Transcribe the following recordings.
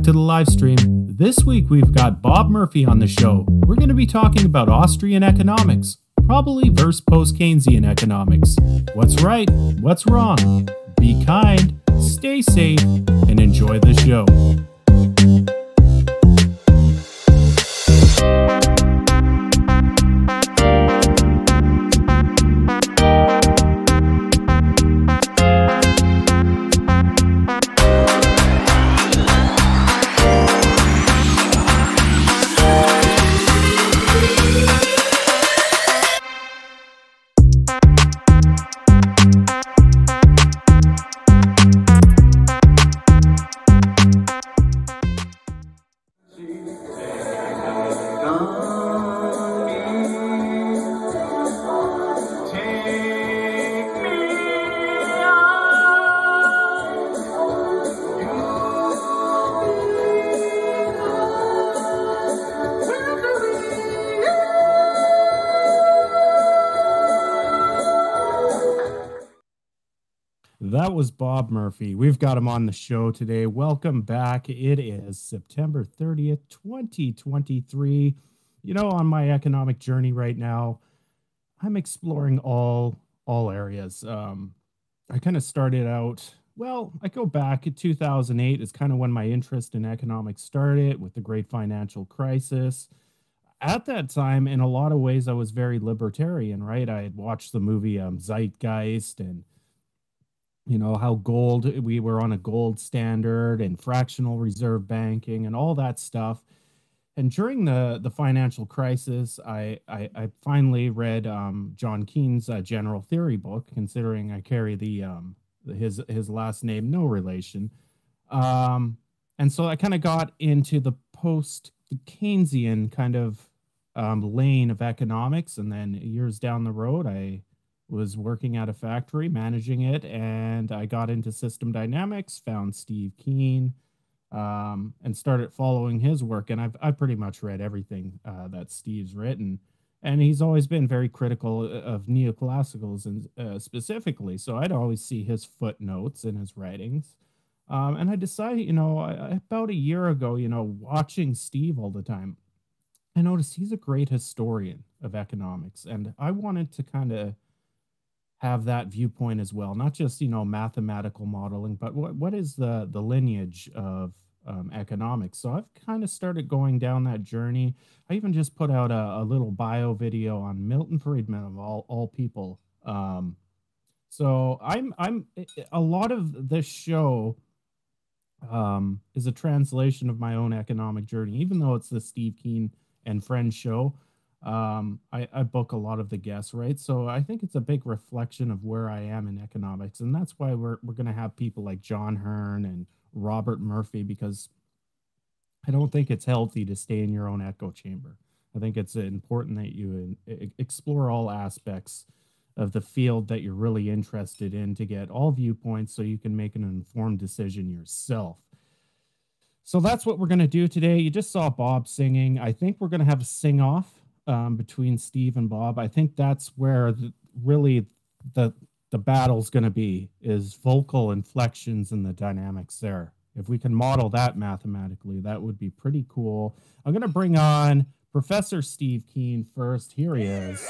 to the live stream. This week we've got Bob Murphy on the show. We're going to be talking about Austrian economics, probably versus post-Keynesian economics. What's right? What's wrong? Be kind, stay safe, and enjoy the show. That was Bob Murphy. We've got him on the show today. Welcome back. It is September 30th, 2023. You know, on my economic journey right now, I'm exploring all areas. I kind of started out, well, I go back in 2008 is kind of when my interest in economics started with the great financial crisis. At that time, in a lot of ways, I was very libertarian, right? I had watched the movie Zeitgeist, and you know, how we were on a gold standard and fractional reserve banking and all that stuff. And during the financial crisis, I finally read John Keene's General Theory book, considering I carry his last name, no relation. And so I kind of got into the post-Keynesian kind of lane of economics. And then years down the road, I was working at a factory, managing it, and I got into system dynamics, found Steve Keen, and started following his work. And I've pretty much read everything that Steve's written, and he's always been very critical of neoclassicals and specifically. So I'd always see his footnotes in his writings. And I decided, you know, about a year ago, you know, watching Steve all the time, I noticed he's a great historian of economics, and I wanted to kind of have that viewpoint as well, not just, you know, mathematical modeling, but what is the lineage of economics. So I've kind of started going down that journey. I even just put out a little bio video on Milton Friedman of all people. So I'm a lot of this show is a translation of my own economic journey, even though it's the Steve Keen and Friends show. I book a lot of the guests, right? So I think it's a big reflection of where I am in economics. And that's why we're going to have people like John Hearn and Robert Murphy, because I don't think it's healthy to stay in your own echo chamber. I think it's important that you explore all aspects of the field that you're really interested in to get all viewpoints so you can make an informed decision yourself. So that's what we're going to do today. You just saw Bob singing. I think we're going to have a sing-off between Steve and Bob. I think that's where really the battle's going to be, is vocal inflections and the dynamics there. If we can model that mathematically, that would be pretty cool. I'm going to bring on Professor Steve Keen first. Here he is.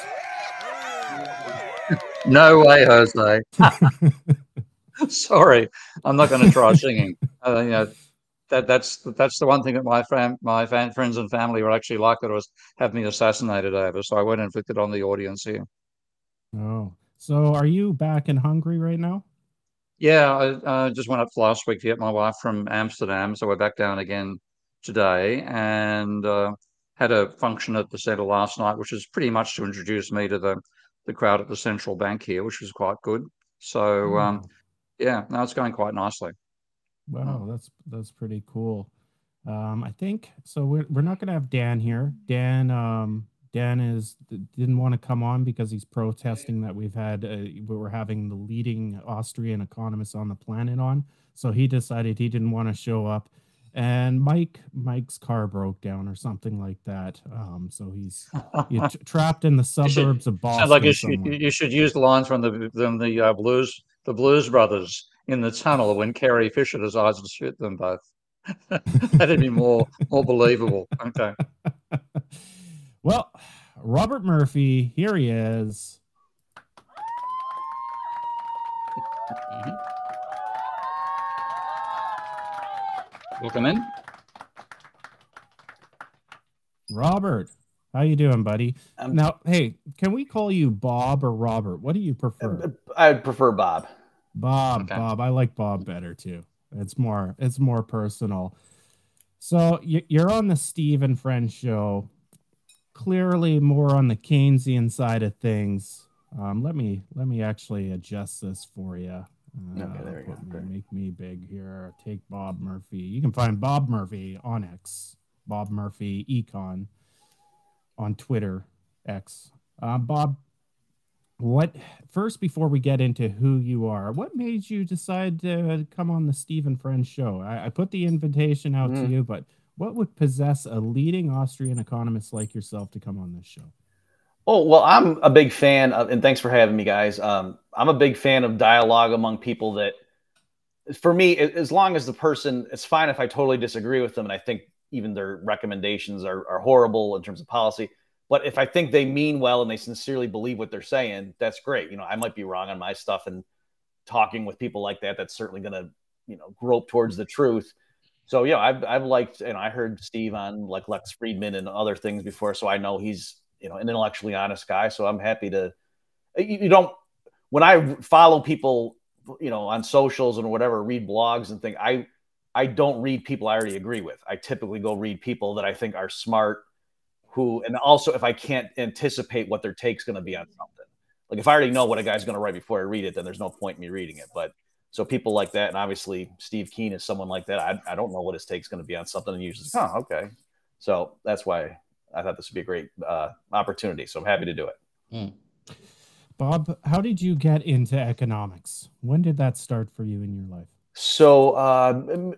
No way, Jose. Sorry, I'm not going to try singing. You know, that's the one thing that my friends and family were actually likely to have me assassinated over, so I won't inflict it on the audience here. Oh, so are you back in Hungary right now? Yeah, I just went up last week to get my wife from Amsterdam, so we're back down again today, and had a function at the centre last night, which is pretty much to introduce me to the crowd at the central bank here, which was quite good. So yeah, no, it's going quite nicely. Wow, that's pretty cool. I think so. We're not going to have Dan here. Dan didn't want to come on because he's protesting that we're having the leading Austrian economists on the planet on. So he decided he didn't want to show up. And Mike's car broke down or something like that. So he's trapped in the suburbs of Boston. Sounds like you should use the lines from the Blues Brothers in the tunnel when Carrie Fisher decides to shoot them both. That'd be more believable. Okay. Well, Robert Murphy, here he is. Welcome in. Robert, how you doing, buddy? Now, hey, can we call you Bob or Robert? What do you prefer? I'd prefer Bob. Bob, Okay. Bob. I like Bob better too. It's more personal. So you're on the Steve and Friends show. Clearly more on the Keynesian side of things. Let me actually adjust this for you. Okay, there you go. Make me big here. Take Bob Murphy. You can find Bob Murphy on X. Bob Murphy Econ on Twitter X. Bob, before we get into who you are, what made you decide to come on the Steve and Friends show? I put the invitation out to you, but what would possess a leading Austrian economist like yourself to come on this show? Oh, well, I'm a big fan of, and thanks for having me, guys. I'm a big fan of dialogue among people that, for me, as long as the person, it's fine if I totally disagree with them and I think even their recommendations are horrible in terms of policy. But if I think they mean well and they sincerely believe what they're saying, that's great. You know, I might be wrong on my stuff, and talking with people like that, that's certainly going to, grope towards the truth. So, yeah, I've liked, and I heard Steve on like Lex Friedman and other things before, so I know he's, an intellectually honest guy. So I'm happy to, when I follow people, on socials and whatever, read blogs and things, I don't read people I already agree with. I typically go read people that I think are smart, and also if I can't anticipate what their take's going to be on something. Like if I already know what a guy's going to write before I read it, then there's no point in me reading it. But so people like that, and obviously Steve Keen is someone like that. I don't know what his take's going to be on something, and usually, okay. So that's why I thought this would be a great opportunity. So I'm happy to do it. Bob, how did you get into economics? When did that start for you in your life? So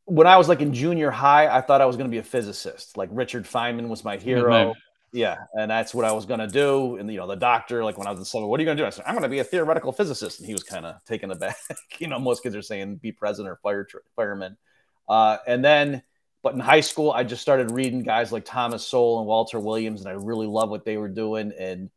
when I was like in junior high, I thought I was going to be a physicist. Like Richard Feynman was my hero. Yeah, and that's what I was going to do. And, the doctor, like when I was in summer, what are you going to do? I said, I'm going to be a theoretical physicist. And he was kind of taken aback. Most kids are saying be president or fireman. But in high school, I just started reading guys like Thomas Sowell and Walter Williams, and I really loved what they were doing. And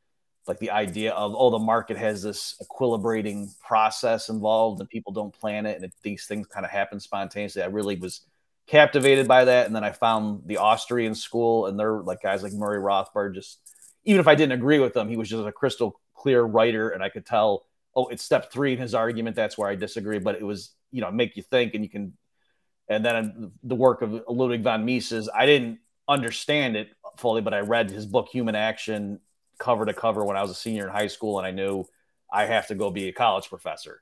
like the idea of, the market has this equilibrating process involved and people don't plan it. And these things kind of happen spontaneously. I really was captivated by that. And then I found the Austrian school, and they're like guys like Murray Rothbard. Just even if I didn't agree with them, he was just a crystal clear writer. And I could tell, it's step 3 in his argument. That's where I disagree. But it was, make you think, and you can. And then the work of Ludwig von Mises, I didn't understand it fully, but I read his book, Human Action, cover to cover when I was a senior in high school, and I knew I have to go be a college professor.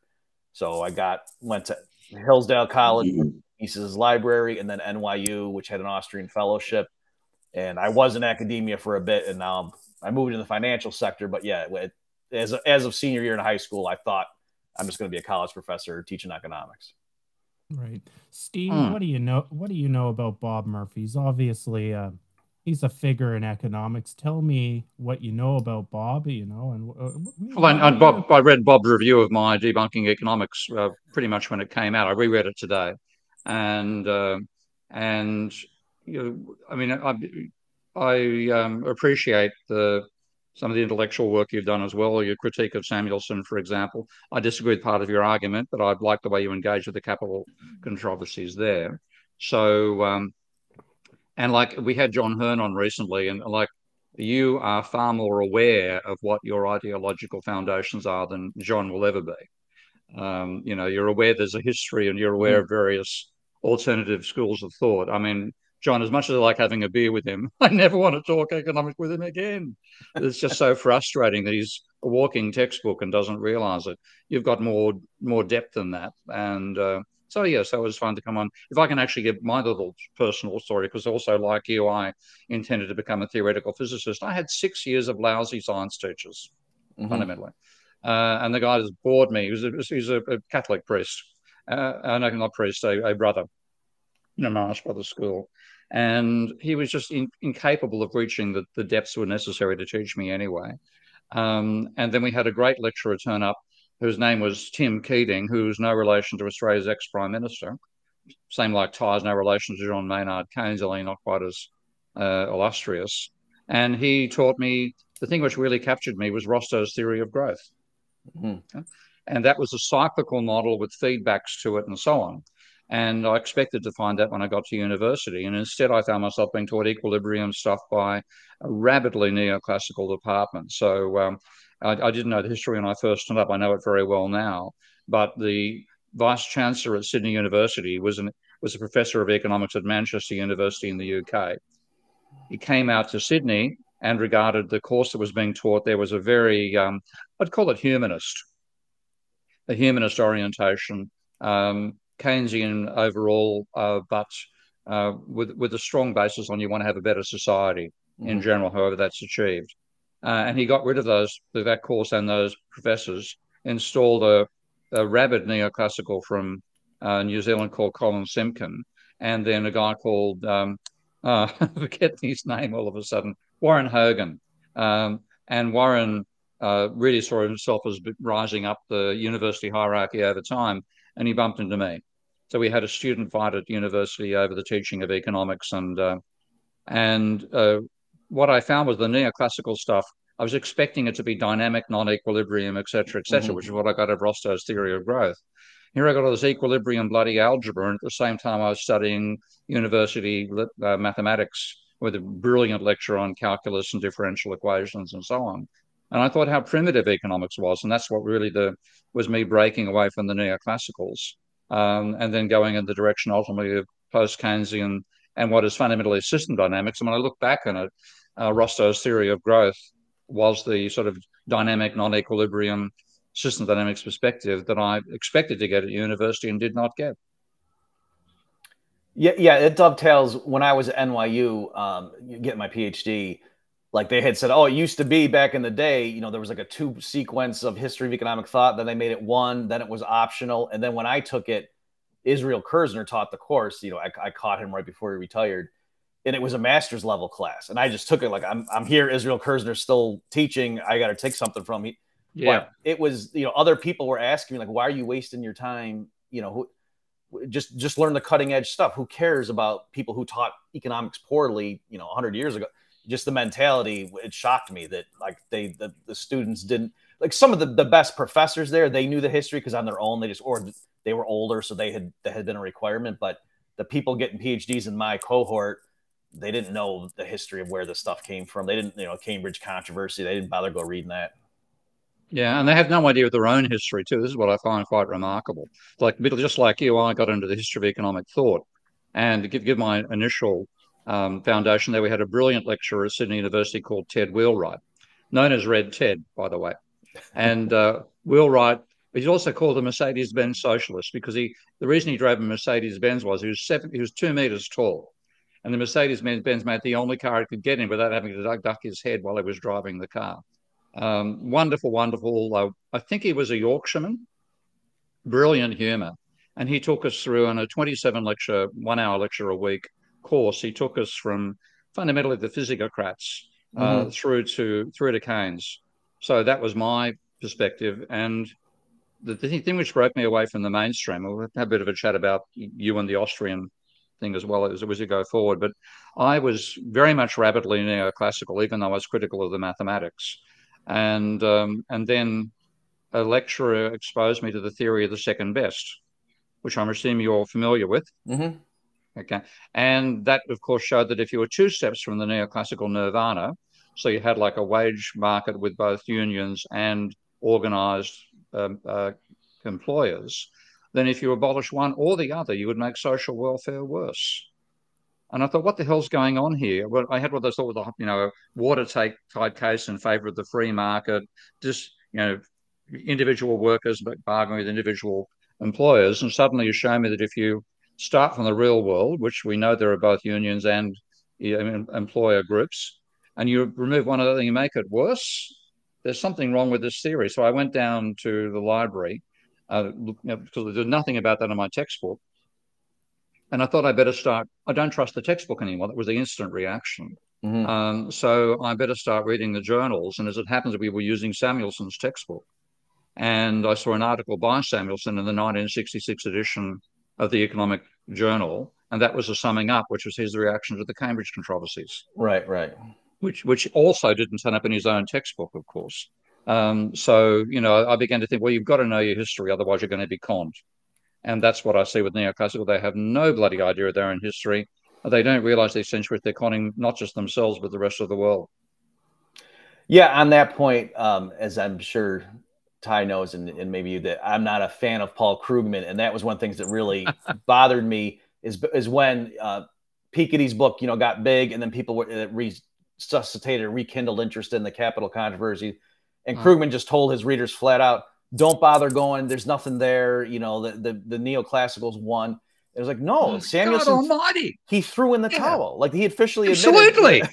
So I went to Hillsdale College, Mises' library, and then NYU, which had an Austrian fellowship. And I was in academia for a bit, and now I moved into the financial sector. But yeah, as of senior year in high school, I thought I'm just going to be a college professor teaching economics. Right. Steve, what do you know? What do you know about Bob Murphy? He's obviously he's a figure in economics. Tell me what you know about Bob. And Bob, I read Bob's review of my Debunking Economics pretty much when it came out. I reread it today, and I appreciate some of the intellectual work you've done as well. Your critique of Samuelson, for example. I disagree with part of your argument, but I like the way you engage with the capital controversies there. So, and like we had John Hearn on recently, and like you are far more aware of what your ideological foundations are than John will ever be. You're aware there's a history, and you're aware of various alternative schools of thought. I mean, John, as much as I like having a beer with him, I never want to talk economics with him again. It's just so frustrating that he's a walking textbook and doesn't realize it. You've got more depth than that. And so it was fun to come on. If I can actually give my little personal story, because also like you, I intended to become a theoretical physicist. I had 6 years of lousy science teachers, fundamentally. And the guy just bored me. He's a Catholic priest. No, not priest, a brother in a Marist Brothers school. And he was just incapable of reaching the depths that were necessary to teach me anyway. And then we had a great lecturer turn up whose name was Tim Keating, who's no relation to Australia's ex-Prime Minister. same like ties, no relation to John Maynard Keynes, only not quite as illustrious. And he taught me the thing which really captured me was Rostow's theory of growth. Mm-hmm. And that was a cyclical model with feedbacks to it and so on. And I expected to find that when I got to university. And instead, I found myself being taught equilibrium stuff by a rabidly neoclassical department. So I didn't know the history when I first turned up. I know it very well now. But the vice chancellor at Sydney University was a professor of economics at Manchester University in the UK. He came out to Sydney and regarded the course that was being taught there was a very, I'd call it humanist, a humanist orientation, Keynesian overall, but with a strong basis on you want to have a better society in general, however that's achieved. And he got rid of that course and those professors, installed a rabid neoclassical from New Zealand called Colin Simkin, and then a guy called, I forget his name all of a sudden, Warren Hogan. And Warren really saw himself as rising up the university hierarchy over time, and he bumped into me. So we had a student fight at university over the teaching of economics, and what I found was the neoclassical stuff. I was expecting it to be dynamic, non-equilibrium, et cetera, which is what I got of Rostow's theory of growth. Here I got all this equilibrium bloody algebra, and at the same time I was studying university mathematics with a brilliant lecture on calculus and differential equations and so on. And I thought how primitive economics was, and that's what really was me breaking away from the neoclassicals, and then going in the direction ultimately of post-Keynesian and what is fundamentally system dynamics. And when I look back on it, Rostow's theory of growth was the sort of dynamic, non-equilibrium system dynamics perspective that I expected to get at university and did not get. Yeah, it dovetails. When I was at NYU getting my PhD, like they had said, oh, it used to be back in the day, there was like a 2 sequence of history of economic thought. Then they made it 1, then it was optional. And then when I took it, Israel Kirzner taught the course. I caught him right before he retired, and it was a master's level class. And I just took it like I'm here. Israel Kirzner's still teaching. I got to take something from him. Yeah, but it was other people were asking me like, why are you wasting your time? Just learn the cutting edge stuff. Who cares about people who taught economics poorly 100 years ago? Just the mentality. It shocked me that like the students didn't like some of the best professors there. They knew the history because on their own they were older, so that had been a requirement. But the people getting PhDs in my cohort, they didn't know the history of where the stuff came from. They didn't, Cambridge controversy. They didn't bother go reading that. Yeah, and they have no idea of their own history too. This is what I find quite remarkable. Like just like you, I got into the history of economic thought, and to give my initial foundation there, we had a brilliant lecturer at Sydney University called Ted Wheelwright, known as Red Ted, by the way. And Wheelwright, he's also called a Mercedes-Benz socialist because the reason he drove a Mercedes-Benz was he was 2 meters tall, and the Mercedes-Benz made the only car it could get in without having to duck his head while he was driving the car. Wonderful. I think he was a Yorkshireman, brilliant humor. And he took us through on a 27 lecture, 1 hour lecture a week course. He took us from fundamentally the physicocrats through to Keynes. So that was my perspective. And the thing which broke me away from the mainstream, we'll have a bit of a chat about you and the Austrian thing as well as we go forward. But I was very much rabidly neoclassical, even though I was critical of the mathematics. And then a lecturer exposed me to the theory of the second best, which I'm assuming you're familiar with. Mm-hmm. Okay. And that, of course, showed that if you were 2 steps from the neoclassical nirvana, so you had like a wage market with both unions and organized employers, then if you abolish one or the other, you would make social welfare worse. And I thought, what the hell's going on here? Well, I had what I thought was a watertight case in favor of the free market, just individual workers bargaining with individual employers. And suddenly you show me that if you start from the real world, which we know there are both unions and employer groups, and you remove one of them and you make it worse, there's something wrong with this theory. So I went down to the library because there's nothing about that in my textbook. And I thought I better start. I don't trust the textbook anymore. That was the instant reaction. Mm-hmm. So I better start reading the journals. And as it happens, we were using Samuelson's textbook. And I saw an article by Samuelson in the 1966 edition of the Economic journal, and that was a summing up, which was his reaction to the Cambridge controversies. Right. Which also didn't turn up in his own textbook, of course. So, I began to think, well, you've got to know your history, otherwise you're going to be conned. And that's what I see with neoclassical. They have no bloody idea of their own history. They don't realize the extent to which they're conning not just themselves, but the rest of the world. Yeah, on that point, as I'm sure Ty knows, and maybe you, that I'm not a fan of Paul Krugman, and that was one of the things that really bothered me is when Piketty's book, got big, and then people resuscitated, rekindled interest in the Capitol controversy, and Krugman just told his readers flat out, "Don't bother going. There's nothing there. The neoclassicals won." It was like, no, Samuelson, God Almighty, he threw in the towel. Like he officially admitted. Absolutely.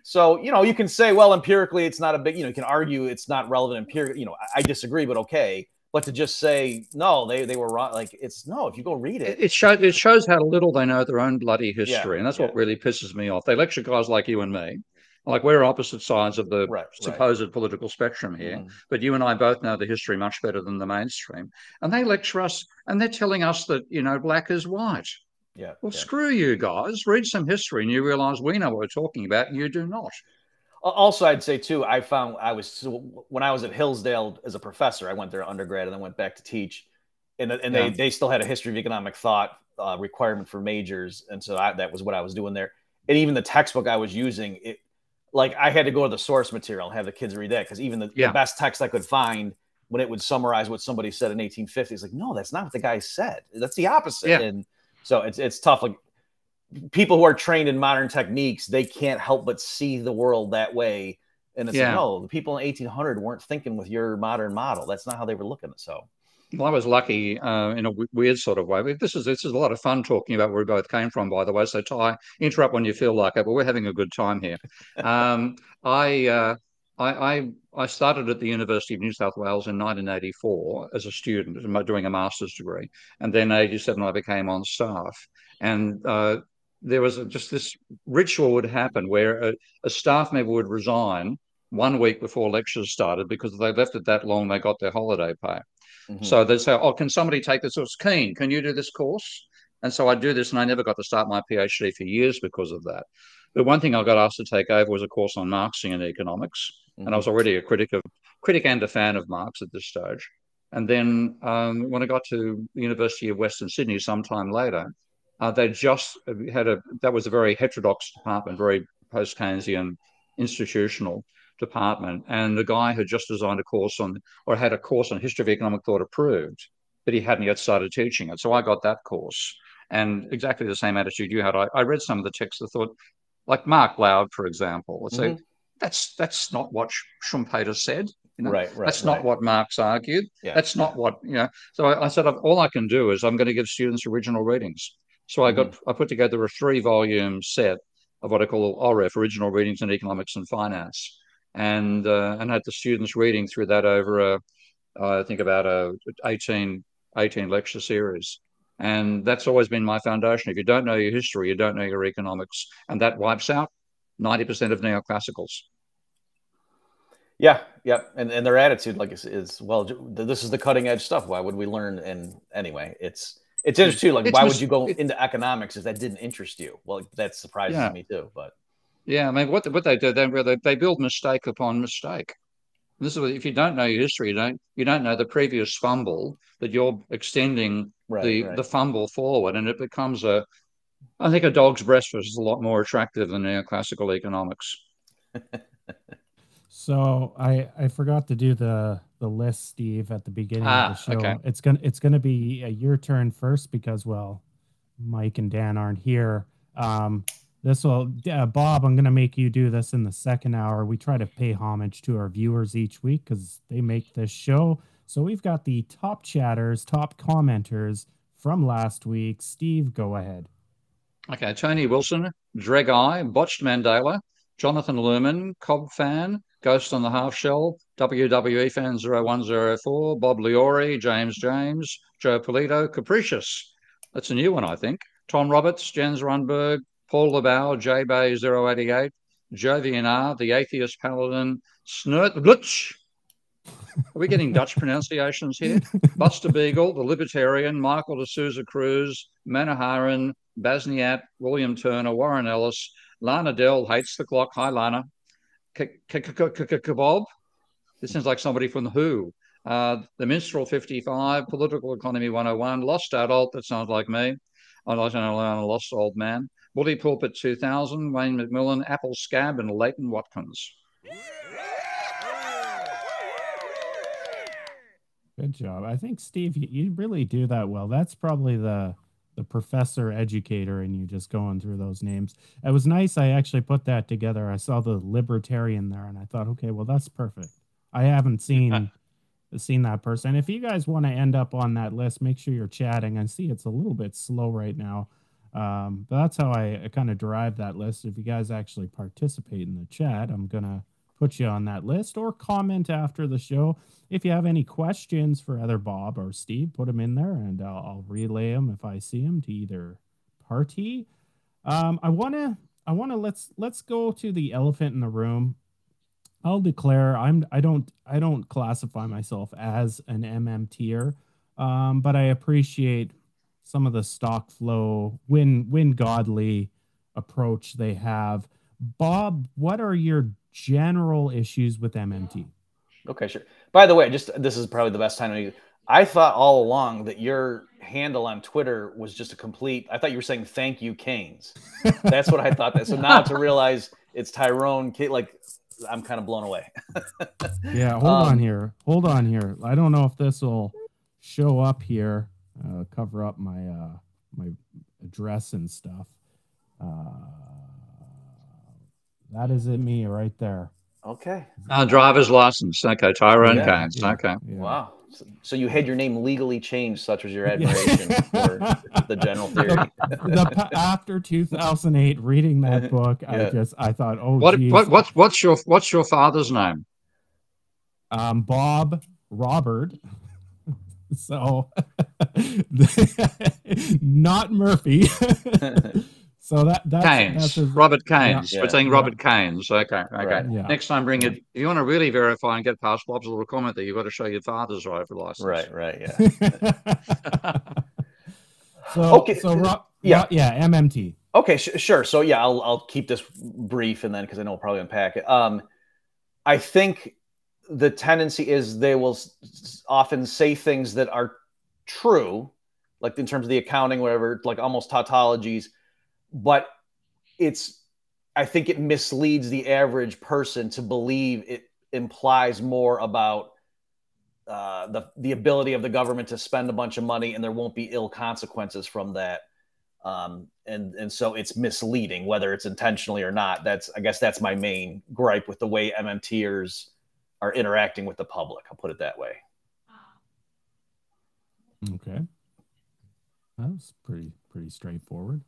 So, you can say, well, empirically, it's not a big, you can argue it's not relevant empirically. I disagree, but okay. But to just say, no, they were wrong. Like if you go read it. It shows how little they know their own bloody history. And that's what really pisses me off. They lecture guys like you and me. Like we're opposite sides of the supposed political spectrum here, but you and I both know the history much better than the mainstream. And they lecture us and they're telling us that, black is white. Yeah. Well, screw you guys. Read some history and you realize we know what we're talking about and you do not. Also, I'd say, too, when I was at Hillsdale as a professor, I went there undergrad and then went back to teach. And they still had a history of economic thought requirement for majors. And so that was what I was doing there. And even the textbook I was using, I had to go to the source material and have the kids read that because even the best text I could find, when it would summarize what somebody said in 1850, it's like, no, that's not what the guy said. That's the opposite. Yeah. And so it's tough. Like people who are trained in modern techniques, they can't help but see the world that way. And it's like, no, the people in 1800 weren't thinking with your modern model. That's not how they were looking at it. So. Well, I was lucky in a weird sort of way. This is a lot of fun talking about where we both came from, by the way. So, Ty, interrupt when you feel like it, but we're having a good time here. I started at the University of New South Wales in 1984 as a student, doing a master's degree. And then in 1987, I became on staff. And there was just this ritual would happen where a staff member would resign 1 week before lectures started because if they left it that long, they got their holiday pay. So they'd say, oh, can somebody take this? It's Keen, can you do this course? And so I do this, and I never got to start my PhD for years because of that. But one thing I got asked to take over was a course on Marxian economics. And I was already a critic and a fan of Marx at this stage. And then when I got to the University of Western Sydney sometime later, they just that was a very heterodox department, very post-Keynesian institutional department, and the guy had just designed a course had a course on history of economic thought approved, but he hadn't yet started teaching it. So I got that course, and exactly the same attitude you had. I read some of the texts and thought, like Mark Laud, for example, let's say that's not what Schumpeter said. Right. That's not what Marx argued. Yeah. That's not what So I said, all I can do is I'm going to give students original readings. So I put together a 3-volume set of what I call OREF, Original Readings in Economics and Finance. And had the students reading through that over I think about a 18 lecture series. And that's always been my foundation. If you don't know your history, you don't know your economics. And that wipes out 90% of neoclassicals. Yeah. And their attitude, is, well, this is the cutting edge stuff. Why would we learn? And anyway, it's interesting too. Why would you go into economics if that didn't interest you? Well, that surprises me too, but. Yeah, I mean, what they do, they build mistake upon mistake. This is if you don't know your history, you don't know the previous fumble that you're extending the fumble forward, and it becomes I think a dog's breakfast is a lot more attractive than neoclassical economics. So I forgot to do the list, Steve, at the beginning of the show. Okay. It's gonna be your turn first because Mike and Dan aren't here. Bob, I'm going to make you do this in the second hour. We try to pay homage to our viewers each week because they make this show. So we've got the top chatters, top commenters from last week. Steve, go ahead. Okay, Tony Wilson, Dreg Eye, Botched Mandela, Jonathan Lumen, Cobb Fan, Ghost on the Half Shell, WWE Fan 0104, Bob Liori, James, Joe Polito, Capricious. That's a new one, I think. Tom Roberts, Jens Rundberg, Paul LeBau, JBay 088, Joe VNR, The Atheist Paladin, Snurt Glutch, Are we getting Dutch pronunciations here? Buster Beagle, the Libertarian, Michael de Souza Cruz, Manoharan, Basniat, William Turner, Warren Ellis, Lana Dell hates the clock. Hi, Lana. Kebab. This sounds like somebody from The Who. The Minstrel 55, Political Economy 101, Lost Adult. That sounds like me. I don't know, a lost old man. Woolly Pulpit 2000, Wayne McMillan, Apple Scab, and Leighton Watkins. Good job. I think, Steve, you really do that well. That's probably the professor educator and you just going through those names. It was nice. I actually put that together. I saw the Libertarian there and I thought, okay, well, that's perfect. I haven't seen that person. If you guys want to end up on that list, make sure you're chatting. I see it's a little bit slow right now. But that's how I kind of derived that list. If you guys actually participate in the chat, I'm going to put you on that list or comment after the show. If you have any questions for either Bob or Steve, put them in there and I'll relay them if I see them to either party. I want to let's go to the elephant in the room. I'll declare I don't classify myself as an MMTer, but I appreciate some of the stock flow, win godly approach they have. Bob, what are your general issues with MMT? Okay, sure. By the way, this is probably the best time to. I thought all along that your handle on Twitter was just a complete. I thought you were saying "Thank you, Keynes." That's what I thought. So now to realize it's Tyrone, like I'm kind of blown away. Yeah, hold on here. I don't know if this will show up here. Cover up my my address and stuff. That is it, me right there. Okay. Driver's license. Okay. Tyrone Keynes. Yeah, okay. Yeah. Wow. So you had your name legally changed, such was your admiration for the general theory. After 2008, reading that book, I thought, oh, what's your father's name? Bob Robert. So not Murphy. So that's Keynes, Robert Keynes. Yeah. We're saying Robert Keynes. Okay. Right. Yeah. Next time, bring it. If you want to really verify and get past Bob's little comment there, you've got to show your father's driver's license. Right. Yeah. MMT. Okay, sure. So yeah, I'll keep this brief, and then because I know we'll probably unpack it. I think the tendency is they will often say things that are true, like in terms of the accounting, whatever, like almost tautologies. But I think it misleads the average person to believe it implies more about the ability of the government to spend a bunch of money and there won't be ill consequences from that. And so it's misleading, whether it's intentionally or not. I guess that's my main gripe with the way MMTers are interacting with the public. I'll put it that way. Okay. That was pretty straightforward.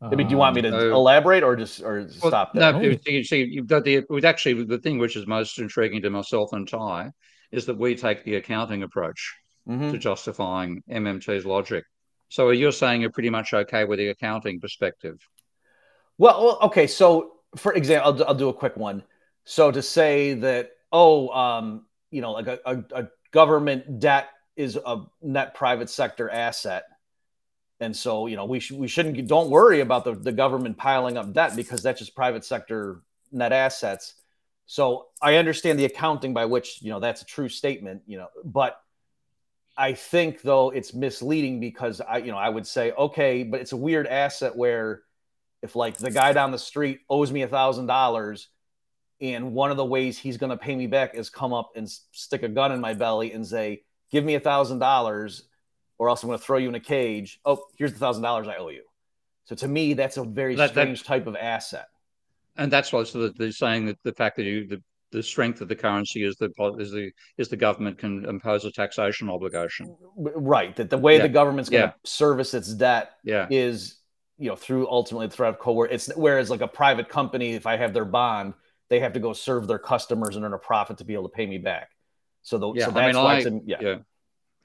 I mean, do you want me to elaborate or stop there? No, you've got the thing which is most intriguing to myself and Ty is that we take the accounting approach to justifying MMT's logic. So you're saying you're pretty much okay with the accounting perspective? Well, okay. So for example, I'll do a quick one. So to say that, like a government debt is a net private sector asset. And so, don't worry about the government piling up debt because that's just private sector net assets. So I understand the accounting by which, that's a true statement, but I think though it's misleading because I would say, okay, but it's a weird asset where if like the guy down the street owes me $1,000 and one of the ways he's going to pay me back is come up and stick a gun in my belly and say, give me $1,000 or else I'm going to throw you in a cage. Oh, here's the $1,000 I owe you. So to me, that's a very strange type of asset. And that's why they're saying that the fact that the strength of the currency is the government can impose a taxation obligation. Right. That the way the government's going to service its debt is, through ultimately the threat of coercion. Whereas like a private company, if I have their bond, they have to go serve their customers and earn a profit to be able to pay me back. So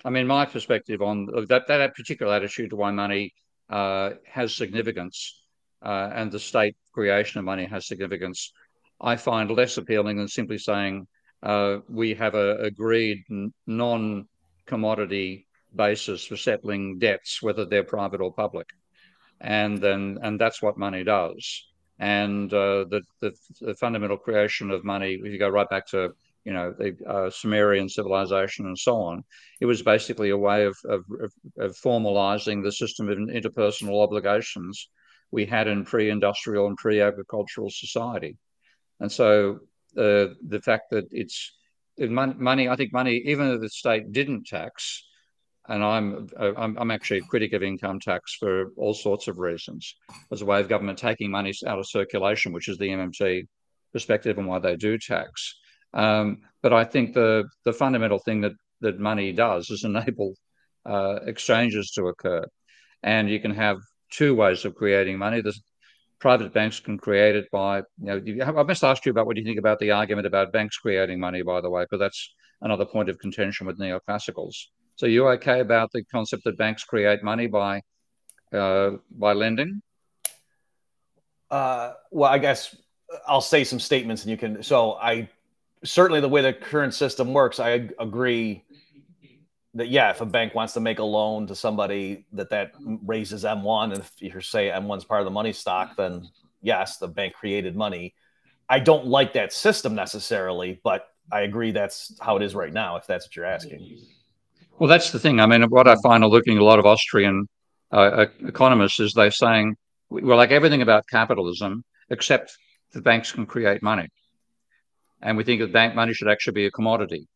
I mean, my perspective on that particular attitude to why money has significance and the state creation of money has significance, I find less appealing than simply saying we have a agreed non-commodity basis for settling debts, whether they're private or public, and that's what money does. And the fundamental creation of money, if you go right back to the Sumerian civilization and so on, it was basically a way of formalizing the system of interpersonal obligations we had in pre-industrial and pre-agricultural society. And so the fact that it's money, I think money, even if the state didn't tax, and I'm actually a critic of income tax for all sorts of reasons, as a way of government taking money out of circulation, which is the MMT perspective and why they do tax. But I think the fundamental thing that money does is enable exchanges to occur. And you can have two ways of creating money. There's private banks can create it by, I must ask you about what you think about the argument about banks creating money, by the way, because that's another point of contention with neoclassicals. So you're okay about the concept that banks create money by lending? Well, I guess I'll say some statements and you can. So I certainly the way the current system works, I agree that, yeah, if a bank wants to make a loan to somebody that raises M1, and if you say M1's part of the money stock, then yes, the bank created money. I don't like that system necessarily, but I agree that's how it is right now, if that's what you're asking. Well, that's the thing. I mean, what I find looking at a lot of Austrian economists is they're saying, well, like everything about capitalism, except the banks can create money. And we think that bank money should actually be a commodity.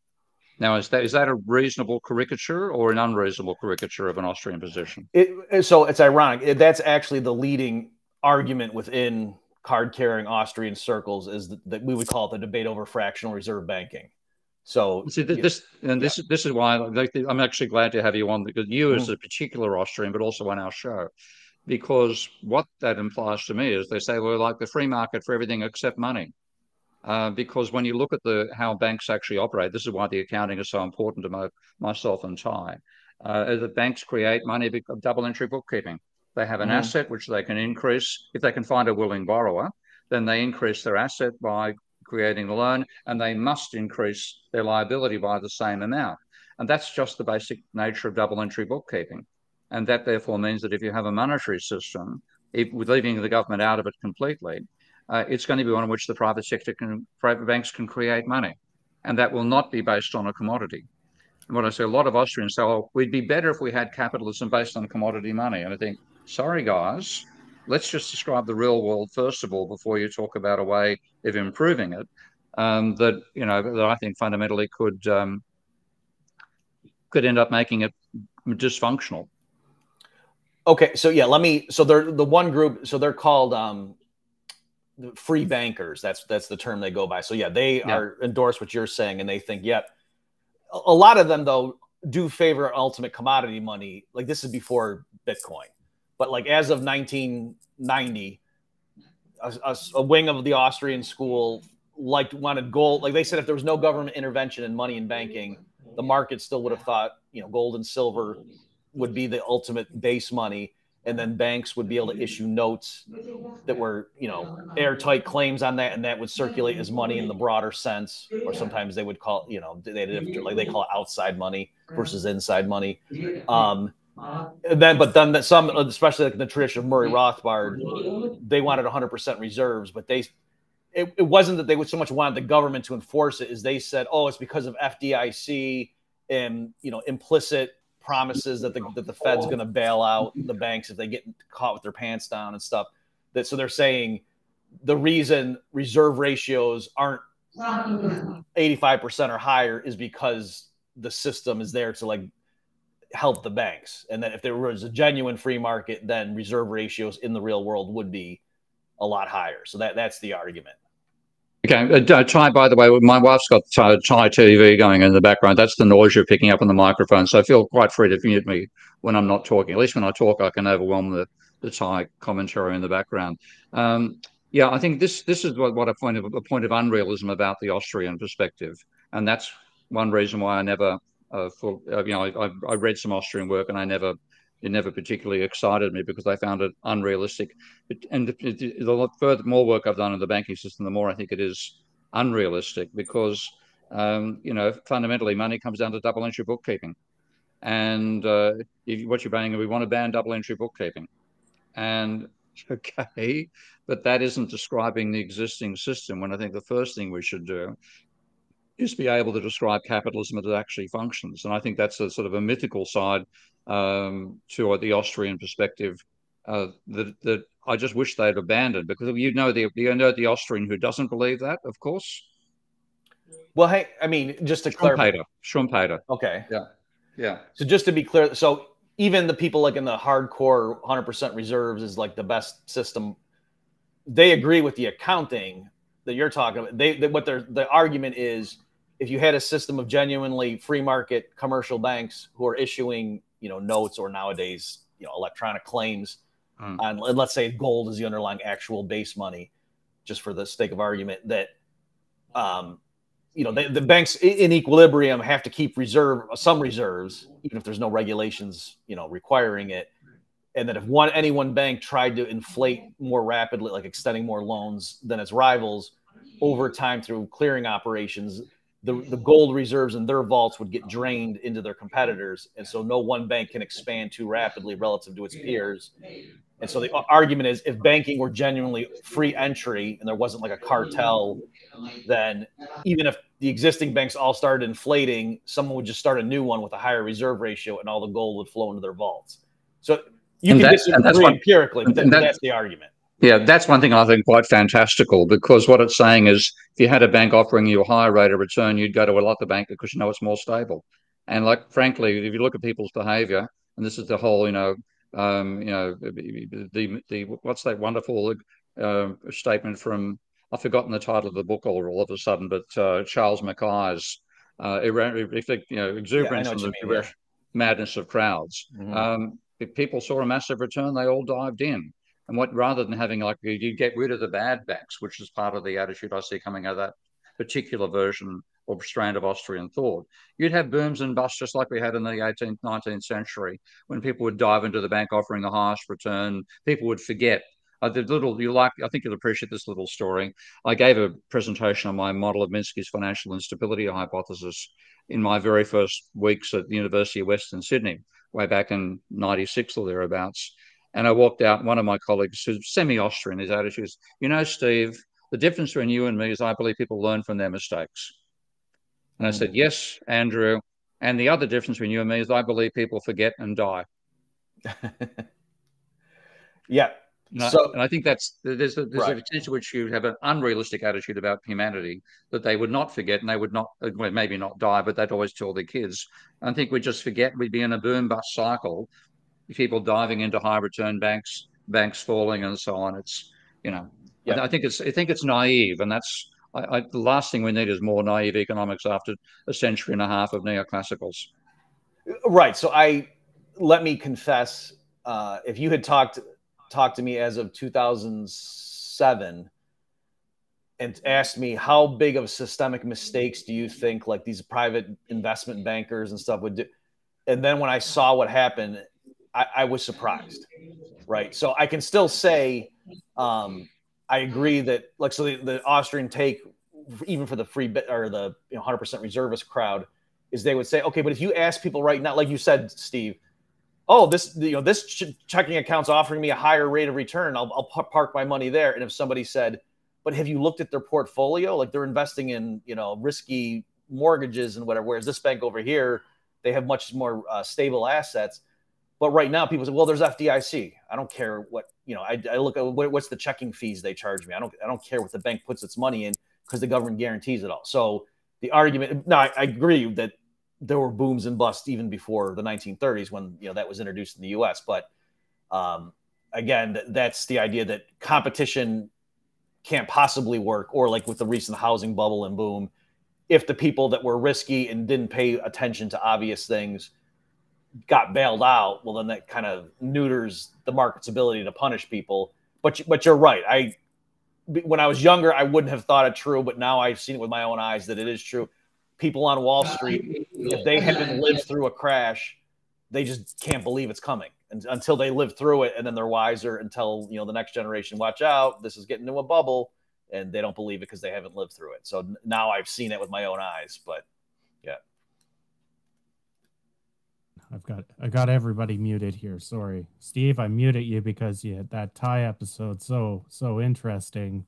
Now, is that a reasonable caricature or an unreasonable caricature of an Austrian position? So it's ironic. That's actually the leading argument within card-carrying Austrian circles, is that we would call it the debate over fractional reserve banking. So see, this is why I'm actually glad to have you on, because you as a particular Austrian, but also on our show, because what that implies to me is they say, well, like the free market for everything except money. Because when you look at how banks actually operate, this is why the accounting is so important to myself and Ty. The banks create money because of double entry bookkeeping. They have an asset which they can increase. If they can find a willing borrower, then they increase their asset by creating the loan, and they must increase their liability by the same amount. And that's just the basic nature of double entry bookkeeping. And that therefore means that if you have a monetary system, with leaving the government out of it completely, it's going to be one in which the private banks can create money. And that will not be based on a commodity. And what I say, a lot of Austrians say, oh, we'd be better if we had capitalism based on commodity money. And I think, sorry, guys, let's just describe the real world first of all before you talk about a way of improving it that I think fundamentally could end up making it dysfunctional. Okay, so yeah, so they're the one group. So they're called free bankers. That's the term they go by. So yeah, they are endorse what you're saying, and they think, a lot of them though do favor ultimate commodity money. Like this is before Bitcoin, but like as of 1990, a wing of the Austrian school wanted gold. Like they said, if there was no government intervention in money and banking, the market still would have thought gold and silver would be the ultimate base money. And then banks would be able to issue notes that were, airtight claims on that, and that would circulate as money in the broader sense. Or sometimes they would call, they call it outside money versus inside money. But then some, especially like the tradition of Murray Rothbard, they wanted 100% reserves, but it wasn't that they would so much wanted the government to enforce it, as they said, oh, it's because of FDIC and implicit promises that the Fed's going to bail out the banks if they get caught with their pants down and stuff. So they're saying the reason reserve ratios aren't 85% or higher is because the system is there to help the banks. And then if there was a genuine free market, then reserve ratios in the real world would be a lot higher. So that's the argument. Okay, Ty, by the way, my wife's got Ty TV going in the background. That's the noise you're picking up on the microphone. So feel quite free to mute me when I'm not talking. At least when I talk, I can overwhelm the Ty commentary in the background. I think this is what a point of unrealism about the Austrian perspective, and that's one reason why I never, I read some Austrian work and it never particularly excited me, because I found it unrealistic. And the more work I've done in the banking system, the more I think it is unrealistic, because Fundamentally, money comes down to double entry bookkeeping. And what you're saying, we want to ban double entry bookkeeping. And okay, but that isn't describing the existing system, when I think the first thing we should do is be able to describe capitalism as it actually functions. And I think that's a sort of a mythical side to the Austrian perspective that I just wish they'd abandoned, because the Austrian who doesn't believe that, of course. Well, hey, I mean, just to clarify. Schumpeter. Okay. Yeah. Yeah. So just to be clear, so even the people like in the hardcore 100% reserves is like the best system. They agree with the accounting that you're talking about. The argument is, if you had a system of genuinely free market commercial banks who are issuing, notes, or nowadays, electronic claims on, let's say gold is the underlying actual base money, just for the sake of argument, that, the banks in equilibrium have to keep some reserves, even if there's no regulations, requiring it. And that if any one bank tried to inflate more rapidly, like extending more loans than its rivals over time through clearing operations, the gold reserves in their vaults would get drained into their competitors. And so no one bank can expand too rapidly relative to its peers. And so the argument is, if banking were genuinely free entry and there wasn't like a cartel, then even if the existing banks all started inflating, someone would just start a new one with a higher reserve ratio and all the gold would flow into their vaults. So you can disagree empirically, but that's the argument. Yeah, that's one thing I think quite fantastical, because what it's saying is, if you had a bank offering you a higher rate of return, you'd go to a lot of bank because it's more stable. And frankly, if you look at people's behavior, and this is the whole, what's that wonderful statement from, I've forgotten the title of the book all of a sudden, but Charles Mackay's exuberance and the madness of crowds. Mm-hmm. If people saw a massive return, they all dived in. And rather than having you get rid of the bad banks, which is part of the attitude I see coming out of that particular version or strand of Austrian thought, you'd have booms and busts just like we had in the 18th, 19th century, when people would dive into the bank offering the highest return. People would forget. I think you'll appreciate this little story. I gave a presentation on my model of Minsky's financial instability hypothesis in my very first weeks at the University of Western Sydney, way back in 96 or thereabouts. And I walked out, one of my colleagues, who's semi-Austrian, his attitude is, Steve, the difference between you and me is I believe people learn from their mistakes. And I said, yes, Andrew. And the other difference between you and me is I believe people forget and die. Yeah. And I think there's an extent to which you have an unrealistic attitude about humanity, that they would not forget and they would not, well, maybe not die, but they'd always tell their kids. I think we just forget we'd be in a boom bust cycle, people diving into high return banks falling and so on. It's, I think it's naive, and that's the last thing we need is more naive economics after a century and a half of neoclassicals. Right. So let me confess, if you had talked to me as of 2007 and asked me how big of systemic mistakes do you think like these private investment bankers and stuff would do, and then when I saw what happened, I was surprised, right? So I can still say I agree that, so the Austrian take, even for the free or the 100% reservist crowd, is they would say, okay, but if you ask people right now, like you said, Steve, oh, this checking account's offering me a higher rate of return, I'll park my money there. And if somebody said, but have you looked at their portfolio? Like, they're investing in risky mortgages and whatever, whereas this bank over here, they have much more stable assets. But right now, people say, well, there's FDIC. I don't care what, I look at what's the checking fees they charge me. I don't care what the bank puts its money in, because the government guarantees it all. So the argument, no, I agree that there were booms and busts even before the 1930s when, that was introduced in the US. But again, that's the idea that competition can't possibly work, or like with the recent housing bubble and boom, if the people that were risky and didn't pay attention to obvious things got bailed out, well, then that kind of neuters the market's ability to punish people. But you're right. When I was younger, I wouldn't have thought it true, but now I've seen it with my own eyes that it is true. People on Wall Street, if they haven't lived through a crash, they just can't believe it's coming until they live through it, and then they're wiser until the next generation, watch out, this is getting into a bubble, and they don't believe it because they haven't lived through it. So now I've seen it with my own eyes, but yeah. I got everybody muted here. Sorry, Steve, I muted you because you had that Thai episode so interesting.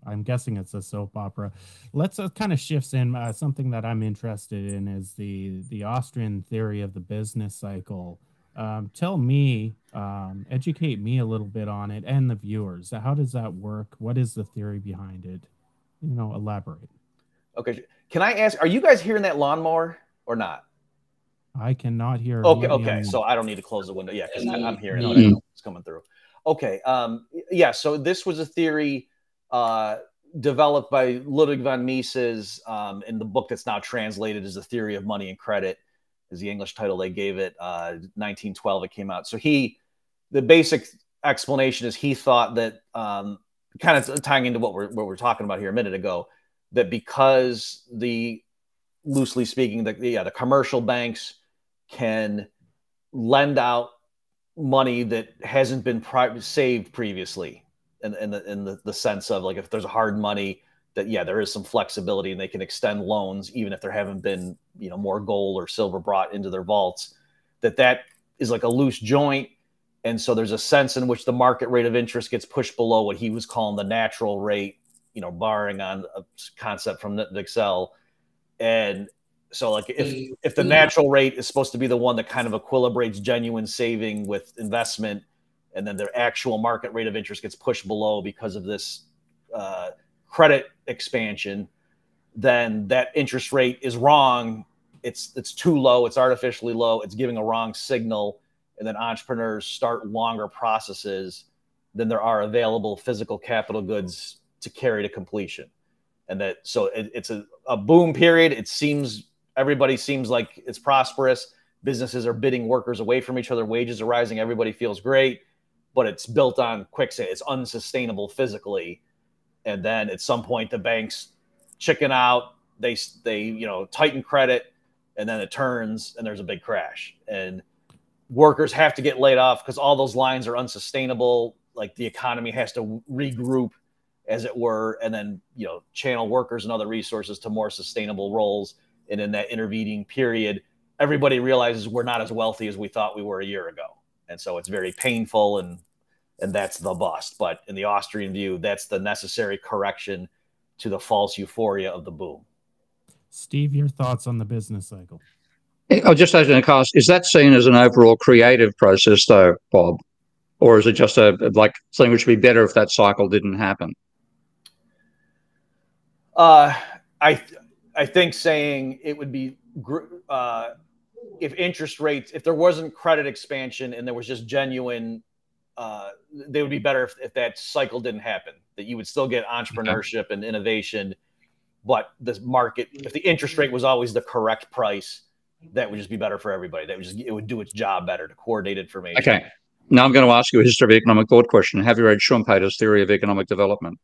I'm guessing it's a soap opera. Let's kind of shifts in. Something that I'm interested in is the Austrian theory of the business cycle. Tell me, educate me a little bit on it and the viewers. How does that work? What is the theory behind it? Elaborate. Okay. Can I ask, are you guys hearing that lawnmower or not? I cannot hear. Okay. So I don't need to close the window. Yeah, because I'm hearing it. It's coming through. Okay. Yeah. So this was a theory developed by Ludwig von Mises in the book that's now translated as The Theory of Money and Credit, is the English title they gave it. 1912 it came out. So the basic explanation is he thought that, kind of tying into what we're talking about here a minute ago, that because loosely speaking, the commercial banks can lend out money that hasn't been saved previously, in the sense of, like, if there's a hard money, that there is some flexibility and they can extend loans even if there haven't been more gold or silver brought into their vaults. That is like a loose joint, and so there's a sense in which the market rate of interest gets pushed below what he was calling the natural rate, borrowing on a concept from Excel. And so, like, if the natural rate is supposed to be the one that kind of equilibrates genuine saving with investment, and then the actual market rate of interest gets pushed below because of this credit expansion, then that interest rate is wrong. It's too low. It's artificially low. It's giving a wrong signal. And then entrepreneurs start longer processes than there are available physical capital goods to carry to completion. And so it's a boom period. Everybody seems like it's prosperous. Businesses are bidding workers away from each other. Wages are rising. Everybody feels great, but it's built on quicksand. It's unsustainable physically. And then at some point, the banks chicken out. They tighten credit, and then it turns, and there's a big crash. And workers have to get laid off because all those lines are unsustainable. Like, the economy has to regroup, as it were, and then channel workers and other resources to more sustainable roles. And in that intervening period, everybody realizes we're not as wealthy as we thought we were a year ago. And so it's very painful, and that's the bust. But in the Austrian view, that's the necessary correction to the false euphoria of the boom. Steve, your thoughts on the business cycle? I'll just ask, is that seen as an overall creative process, though, Bob? Or is it just like something which would be better if that cycle didn't happen? I think saying it would be if there wasn't credit expansion and there was just genuine, they would be better if that cycle didn't happen, that you would still get entrepreneurship and innovation, but the market, if the interest rate was always the correct price, that would just be better for everybody. It would do its job better to coordinate information. Okay. Now I'm going to ask you a history of economic thought question. Have you read Schumpeter's Theory of Economic Development?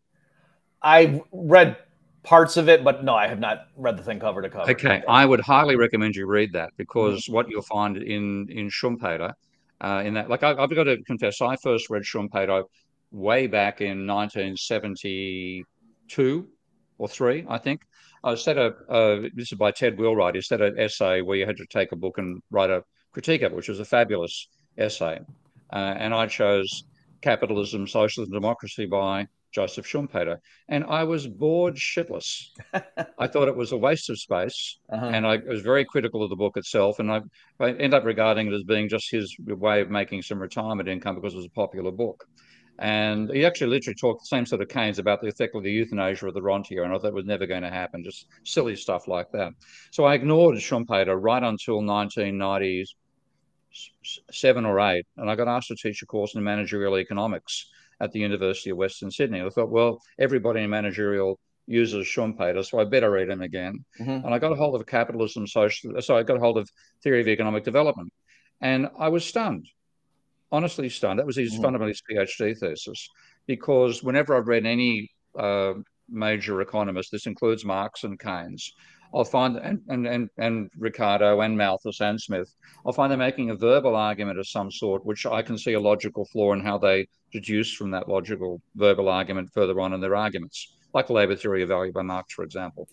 I've read parts of it, but no, I have not read the thing cover to cover. Okay, I would highly recommend you read that, because what you'll find in Schumpeter, in that, like, I've got to confess, I first read Schumpeter way back in 1972 or 3, I think. I said this is by Ted Wheelwright. He said an essay where you had to take a book and write a critique of it, which was a fabulous essay. And I chose Capitalism, Socialism, Democracy by Joseph Schumpeter, and I was bored shitless. I thought it was a waste of space, and I was very critical of the book itself, and I ended up regarding it as being just his way of making some retirement income because it was a popular book. And he actually literally talked the same sort of Keynes about the effect of the euthanasia of the rentier, and I thought it was never going to happen, just silly stuff like that. So I ignored Schumpeter right until 1997 or 8, and I got asked to teach a course in managerial economics at the University of Western Sydney. I thought, well, everybody in managerial uses Schumpeter, so I better read him again. And I got a hold of Capitalism, so I got a hold of Theory of Economic Development, and I was stunned, honestly stunned. That was his fundamentally PhD thesis, because whenever I've read any major economist, this includes Marx and Keynes, I'll find, and Ricardo and Malthus and Smith, I'll find them making a verbal argument of some sort, which I can see a logical flaw in how they deduce from that logical verbal argument further on in their arguments. like labor theory of value by Marx, for example.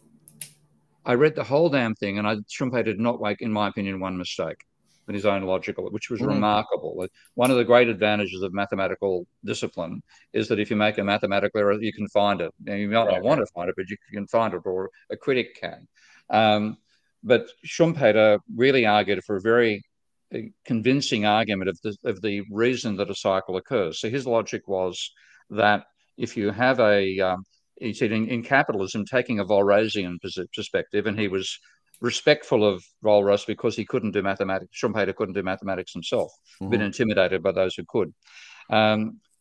I read the whole damn thing, and Schumpeter did not make, in my opinion, one mistake in his own logical, which was remarkable. One of the great advantages of mathematical discipline is that if you make a mathematical error, you can find it. You might not want to find it, but you can find it, or a critic can. But Schumpeter really argued for a very convincing argument of the reason that a cycle occurs. So his logic was that if you have he said in capitalism, taking a Walrasian perspective, and he was respectful of Walras because he couldn't do mathematics. Schumpeter couldn't do mathematics himself, been intimidated by those who could.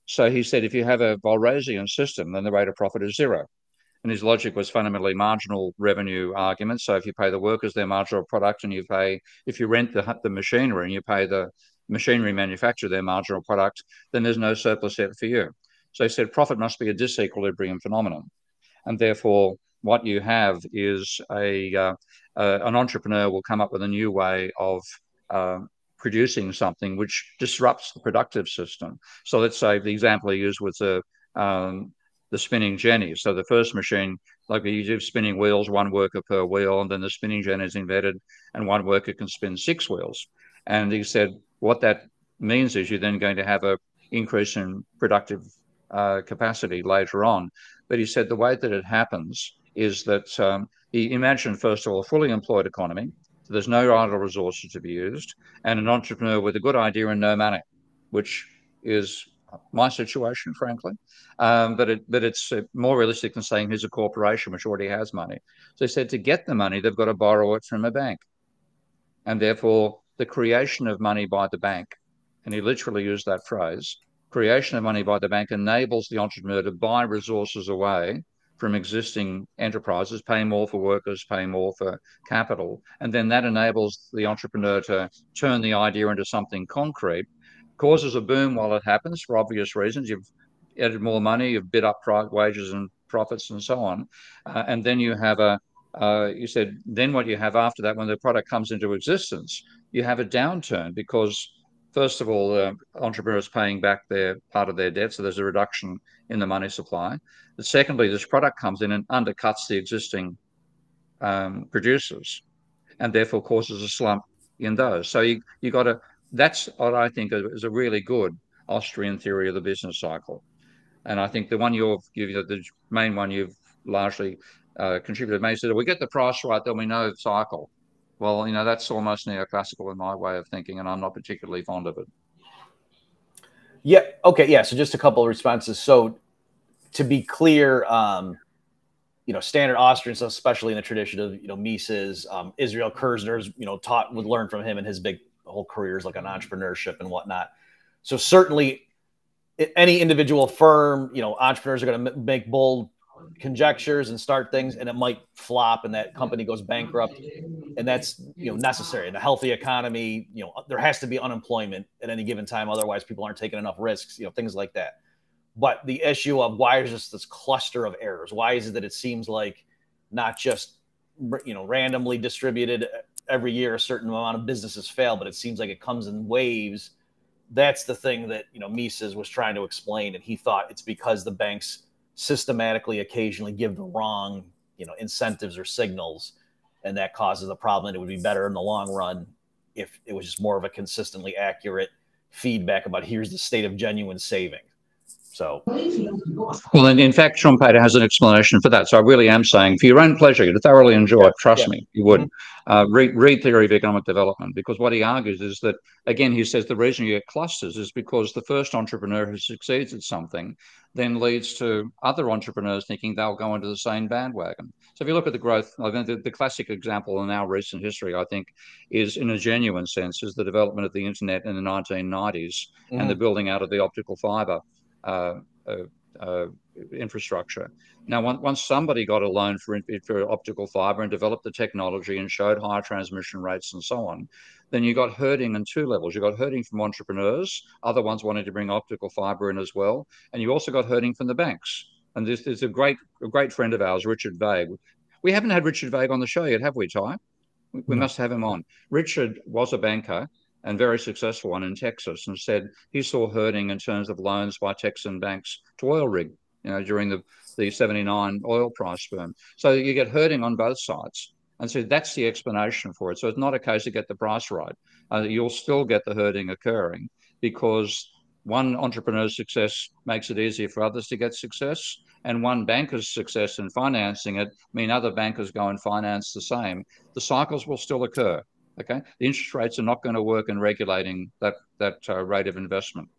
So he said, if you have a Walrasian system, then the rate of profit is zero. And his logic was fundamentally marginal revenue argument. So if you pay the workers their marginal product, and if you rent the machinery and you pay the machinery manufacturer their marginal product, then there's no surplus yet for you. So he said profit must be a disequilibrium phenomenon. And therefore, what you have is an entrepreneur will come up with a new way of producing something which disrupts the productive system. So let's say the example I used was the spinning jenny. So the first machine, like you do spinning wheels, one worker per wheel, and then the spinning jenny is invented, and one worker can spin 6 wheels. And he said what that means is you're then going to have an increase in productive capacity later on. But he said the way that it happens is that he imagined, first of all, a fully employed economy. So there's no idle resources to be used, and an entrepreneur with a good idea and no money, which is my situation, frankly. But it's more realistic than saying here's a corporation which already has money. So he said to get the money, they've got to borrow it from a bank. And therefore, the creation of money by the bank, and he literally used that phrase, creation of money by the bank enables the entrepreneur to buy resources away from existing enterprises, pay more for workers, pay more for capital. And then that enables the entrepreneur to turn the idea into something concrete, causes a boom while it happens for obvious reasons. You've added more money, you've bid up wages and profits and so on. And then you have you said, then what you have after that, when the product comes into existence, you have a downturn because, first of all, the entrepreneur is paying back their part of their debt, so there's a reduction in the money supply. But secondly, this product comes in and undercuts the existing producers, and therefore causes a slump in those. So you got to. That's what I think is a really good Austrian theory of the business cycle, and I think the one the main one you've largely contributed. May said, we get the price right, then we know the cycle. Well, that's almost neoclassical in my way of thinking, and I'm not particularly fond of it. Yeah. Okay. Yeah. So just a couple of responses. So to be clear, standard Austrian stuff, especially in the tradition of Mises, Israel Kirzner's, would learn from him, and his whole career is like on entrepreneurship and whatnot. So certainly any individual firm, entrepreneurs are going to make bold conjectures and start things, and it might flop and that company goes bankrupt, and that's necessary. In a healthy economy, there has to be unemployment at any given time, otherwise people aren't taking enough risks, things like that. But the issue of why is this cluster of errors? Why is it that it seems like not just randomly distributed every year a certain amount of businesses fail, but it seems like it comes in waves? That's the thing that Mises was trying to explain, and he thought it's because the banks systematically occasionally give the wrong incentives or signals, and that causes a problem. And it would be better in the long run if it was just more of a consistently accurate feedback about here's the state of genuine saving. So, well, and in fact, Schumpeter has an explanation for that. So I really am saying, for your own pleasure, to thoroughly enjoy it, trust me, you would read Theory of Economic Development, because what he argues is that, again, he says the reason you get clusters is because the first entrepreneur who succeeds at something then leads to other entrepreneurs thinking they'll go into the same bandwagon. So if you look at the growth, I mean, the classic example in our recent history, I think, is, in a genuine sense, is the development of the internet in the 1990s and the building out of the optical fiber infrastructure. Now, once somebody got a loan for optical fiber and developed the technology and showed higher transmission rates and so on, then you got herding on two levels. You got herding from entrepreneurs, other ones wanting to bring optical fiber in as well, and you also got herding from the banks. And this is a great friend of ours, Richard Vague. We haven't had Richard Vague on the show yet, have we, Ty? We must have him on. Richard was a banker, and very successful one in Texas, and said he saw herding in terms of loans by Texan banks to oil rig during the 79 oil price boom. So you get herding on both sides. And so that's the explanation for it. So it's not a case of get the price right. You'll still get the herding occurring because one entrepreneur's success makes it easier for others to get success, and one banker's success in financing it mean other bankers go and finance the same. The cycles will still occur. Okay, the interest rates are not going to work in regulating that rate of investment.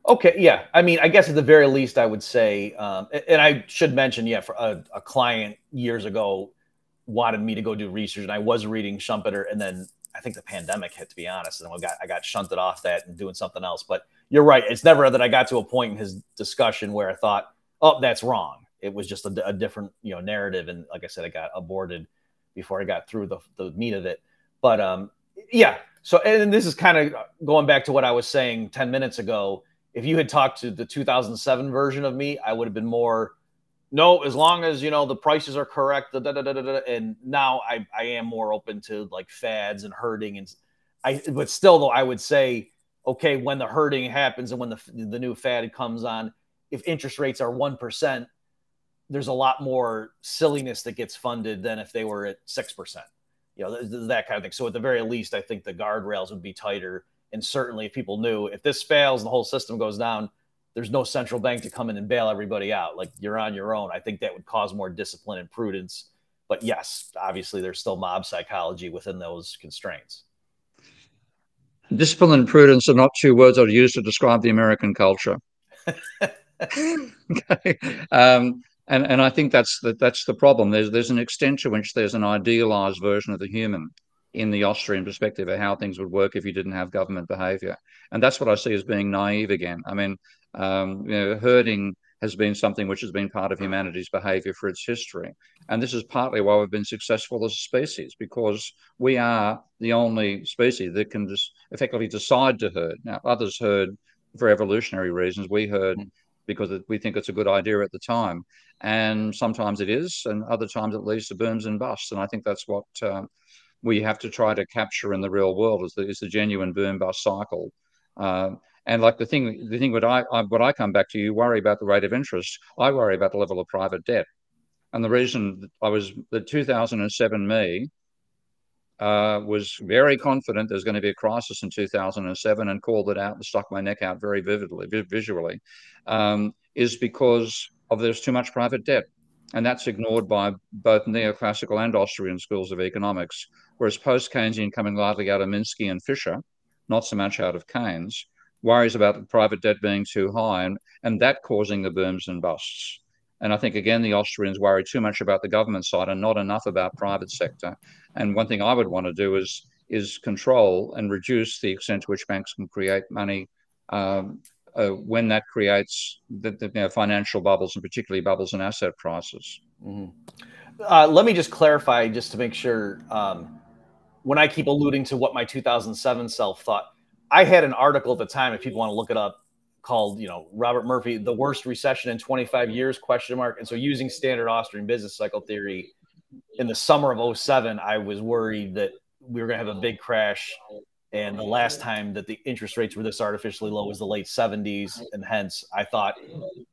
Okay, yeah. I mean, I guess at the very least, I would say, and I should mention, yeah, for a client years ago wanted me to go do research, and I was reading Schumpeter, and then I think the pandemic hit, to be honest, and I got shunted off that and doing something else. But you're right; it's never that I got to a point in his discussion where I thought, "Oh, that's wrong." It was just a different, narrative, and like I said, I got aborted before I got through the meat of it. But yeah. So, and this is kind of going back to what I was saying 10 minutes ago. If you had talked to the 2007 version of me, I would have been more, no, as long as, the prices are correct, and now I am more open to like fads and herding. But still though, I would say, okay, when the herding happens and when the new fad comes on, if interest rates are 1%, there's a lot more silliness that gets funded than if they were at 6%, that kind of thing. So at the very least, I think the guardrails would be tighter. And certainly if people knew if this fails and the whole system goes down, there's no central bank to come in and bail everybody out. Like, you're on your own. I think that would cause more discipline and prudence. But yes, obviously there's still mob psychology within those constraints. Discipline and prudence are not two words I'd use to describe the American culture. Okay. And I think that's the problem. There's an extent to which there's an idealized version of the human in the Austrian perspective of how things would work if you didn't have government behavior. And that's what I see as being naive again. I mean, herding has been something which has been part of humanity's behavior for its history. And this is partly why we've been successful as a species, because we are the only species that can just effectively decide to herd. Now, others herd for evolutionary reasons. We herd because we think it's a good idea at the time. And sometimes it is, and other times it leads to booms and busts. And I think that's what we have to try to capture in the real world is the genuine boom bust cycle. And like the thing what I come back to, you worry about the rate of interest. I worry about the level of private debt. And the reason the 2007 me was very confident there's going to be a crisis in 2007 and called it out and stuck my neck out very visually, is because there's too much private debt. And that's ignored by both neoclassical and Austrian schools of economics, whereas post-Keynesian, coming largely out of Minsky and Fisher, not so much out of Keynes, worries about the private debt being too high and that causing the booms and busts. And I think, again, the Austrians worry too much about the government side and not enough about private sector. And one thing I would want to do is control and reduce the extent to which banks can create money when that creates the financial bubbles, and particularly bubbles in asset prices. Mm-hmm. Let me just clarify, just to make sure, when I keep alluding to what my 2007 self thought, I had an article at the time, if people want to look it up, called, Robert Murphy, The Worst Recession in 25 Years, ? And so using standard Austrian business cycle theory, in the summer of 2007, I was worried that we were going to have a big crash. And the last time that the interest rates were this artificially low was the late 70s. And hence, I thought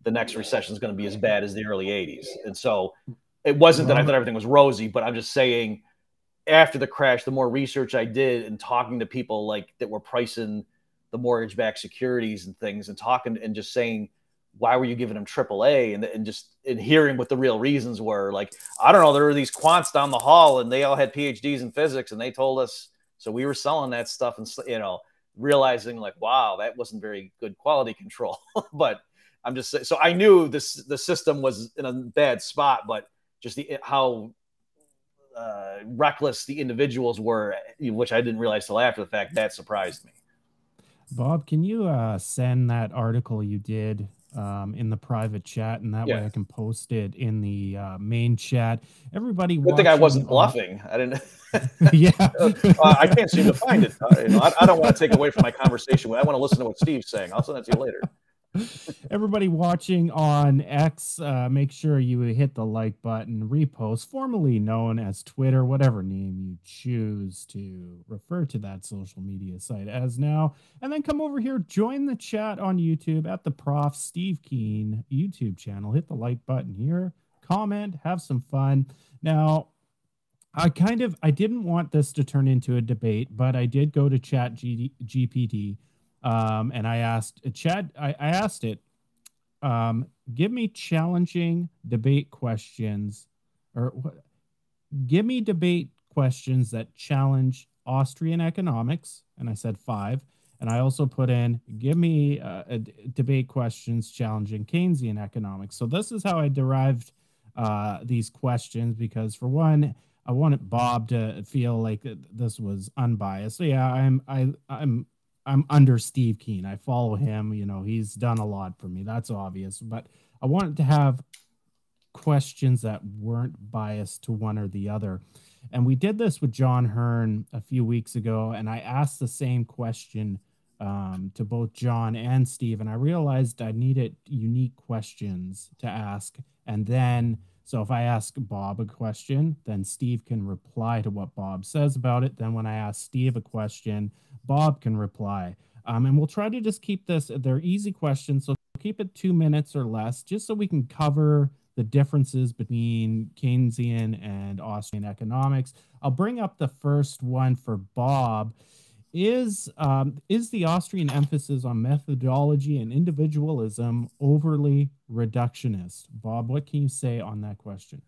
the next recession is going to be as bad as the early 80s. And so it wasn't that I thought everything was rosy, but I'm just saying, after the crash, the more research I did and talking to people like that were pricing the mortgage-backed securities and things and talking and just saying, why were you giving them AAA? And just hearing what the real reasons were. Like, I don't know, there were these quants down the hall and they all had PhDs in physics and they told us, so we were selling that stuff and, realizing like, wow, that wasn't very good quality control. But I'm just saying, so I knew the system was in a bad spot, but just how reckless the individuals were, which I didn't realize till after the fact, that surprised me. Bob, can you send that article you did in the private chat, and that way I can post it in the main chat. Everybody, good thing I wasn't bluffing. I didn't. Yeah, I can't seem to find it. I don't want to take away from my conversation. I want to listen to what Steve's saying. I'll send that to you later. Everybody watching on X, make sure you hit the like button, repost, formerly known as Twitter, whatever name you choose to refer to that social media site as now. And then come over here, join the chat on YouTube at the Prof. Steve Keen YouTube channel. Hit the like button here, comment, have some fun. Now, I didn't want this to turn into a debate, but I did go to Chat GPT, and I asked I asked it, give me challenging debate questions, or give me debate questions that challenge Austrian economics, and I said 5. And I also put in, give me debate questions challenging Keynesian economics. So this is how I derived these questions, because for one, I wanted Bob to feel like this was unbiased. So yeah, I'm under Steve Keen. I follow him. You know, he's done a lot for me. That's obvious. But I wanted to have questions that weren't biased to one or the other. And we did this with John Hearn a few weeks ago, and I asked the same question to both John and Steve, and I realized I needed unique questions to ask. And then, so if I ask Bob a question, then Steve can reply to what Bob says about it. Then when I ask Steve a question, Bob can reply. And we'll try to just keep this, they're easy questions, so keep it 2 minutes or less, just so we can cover the differences between Keynesian and Austrian economics. I'll bring up the first one for Bob. Is the Austrian emphasis on methodology and individualism overly reductionist? Bob, what can you say on that question?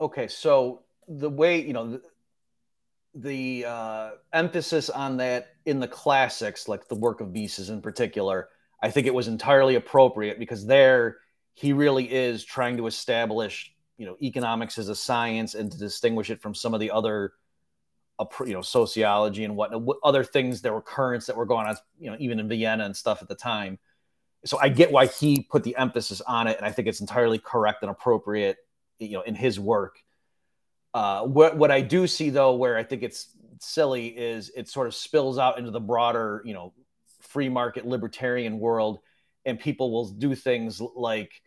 Okay, so the way, you know, the emphasis on that in the classics, like the work of Mises in particular, I think it was entirely appropriate, because there he really is trying to establish, you know, economics as a science and to distinguish it from some of the other, you know, sociology and what other things that were currents that were going on, you know, even in Vienna and stuff at the time. So I get why he put the emphasis on it, and I think it's entirely correct and appropriate, you know, in his work. What I do see, though, where I think it's silly, is it sort of spills out into the broader, you know, free market libertarian world, and people will do things like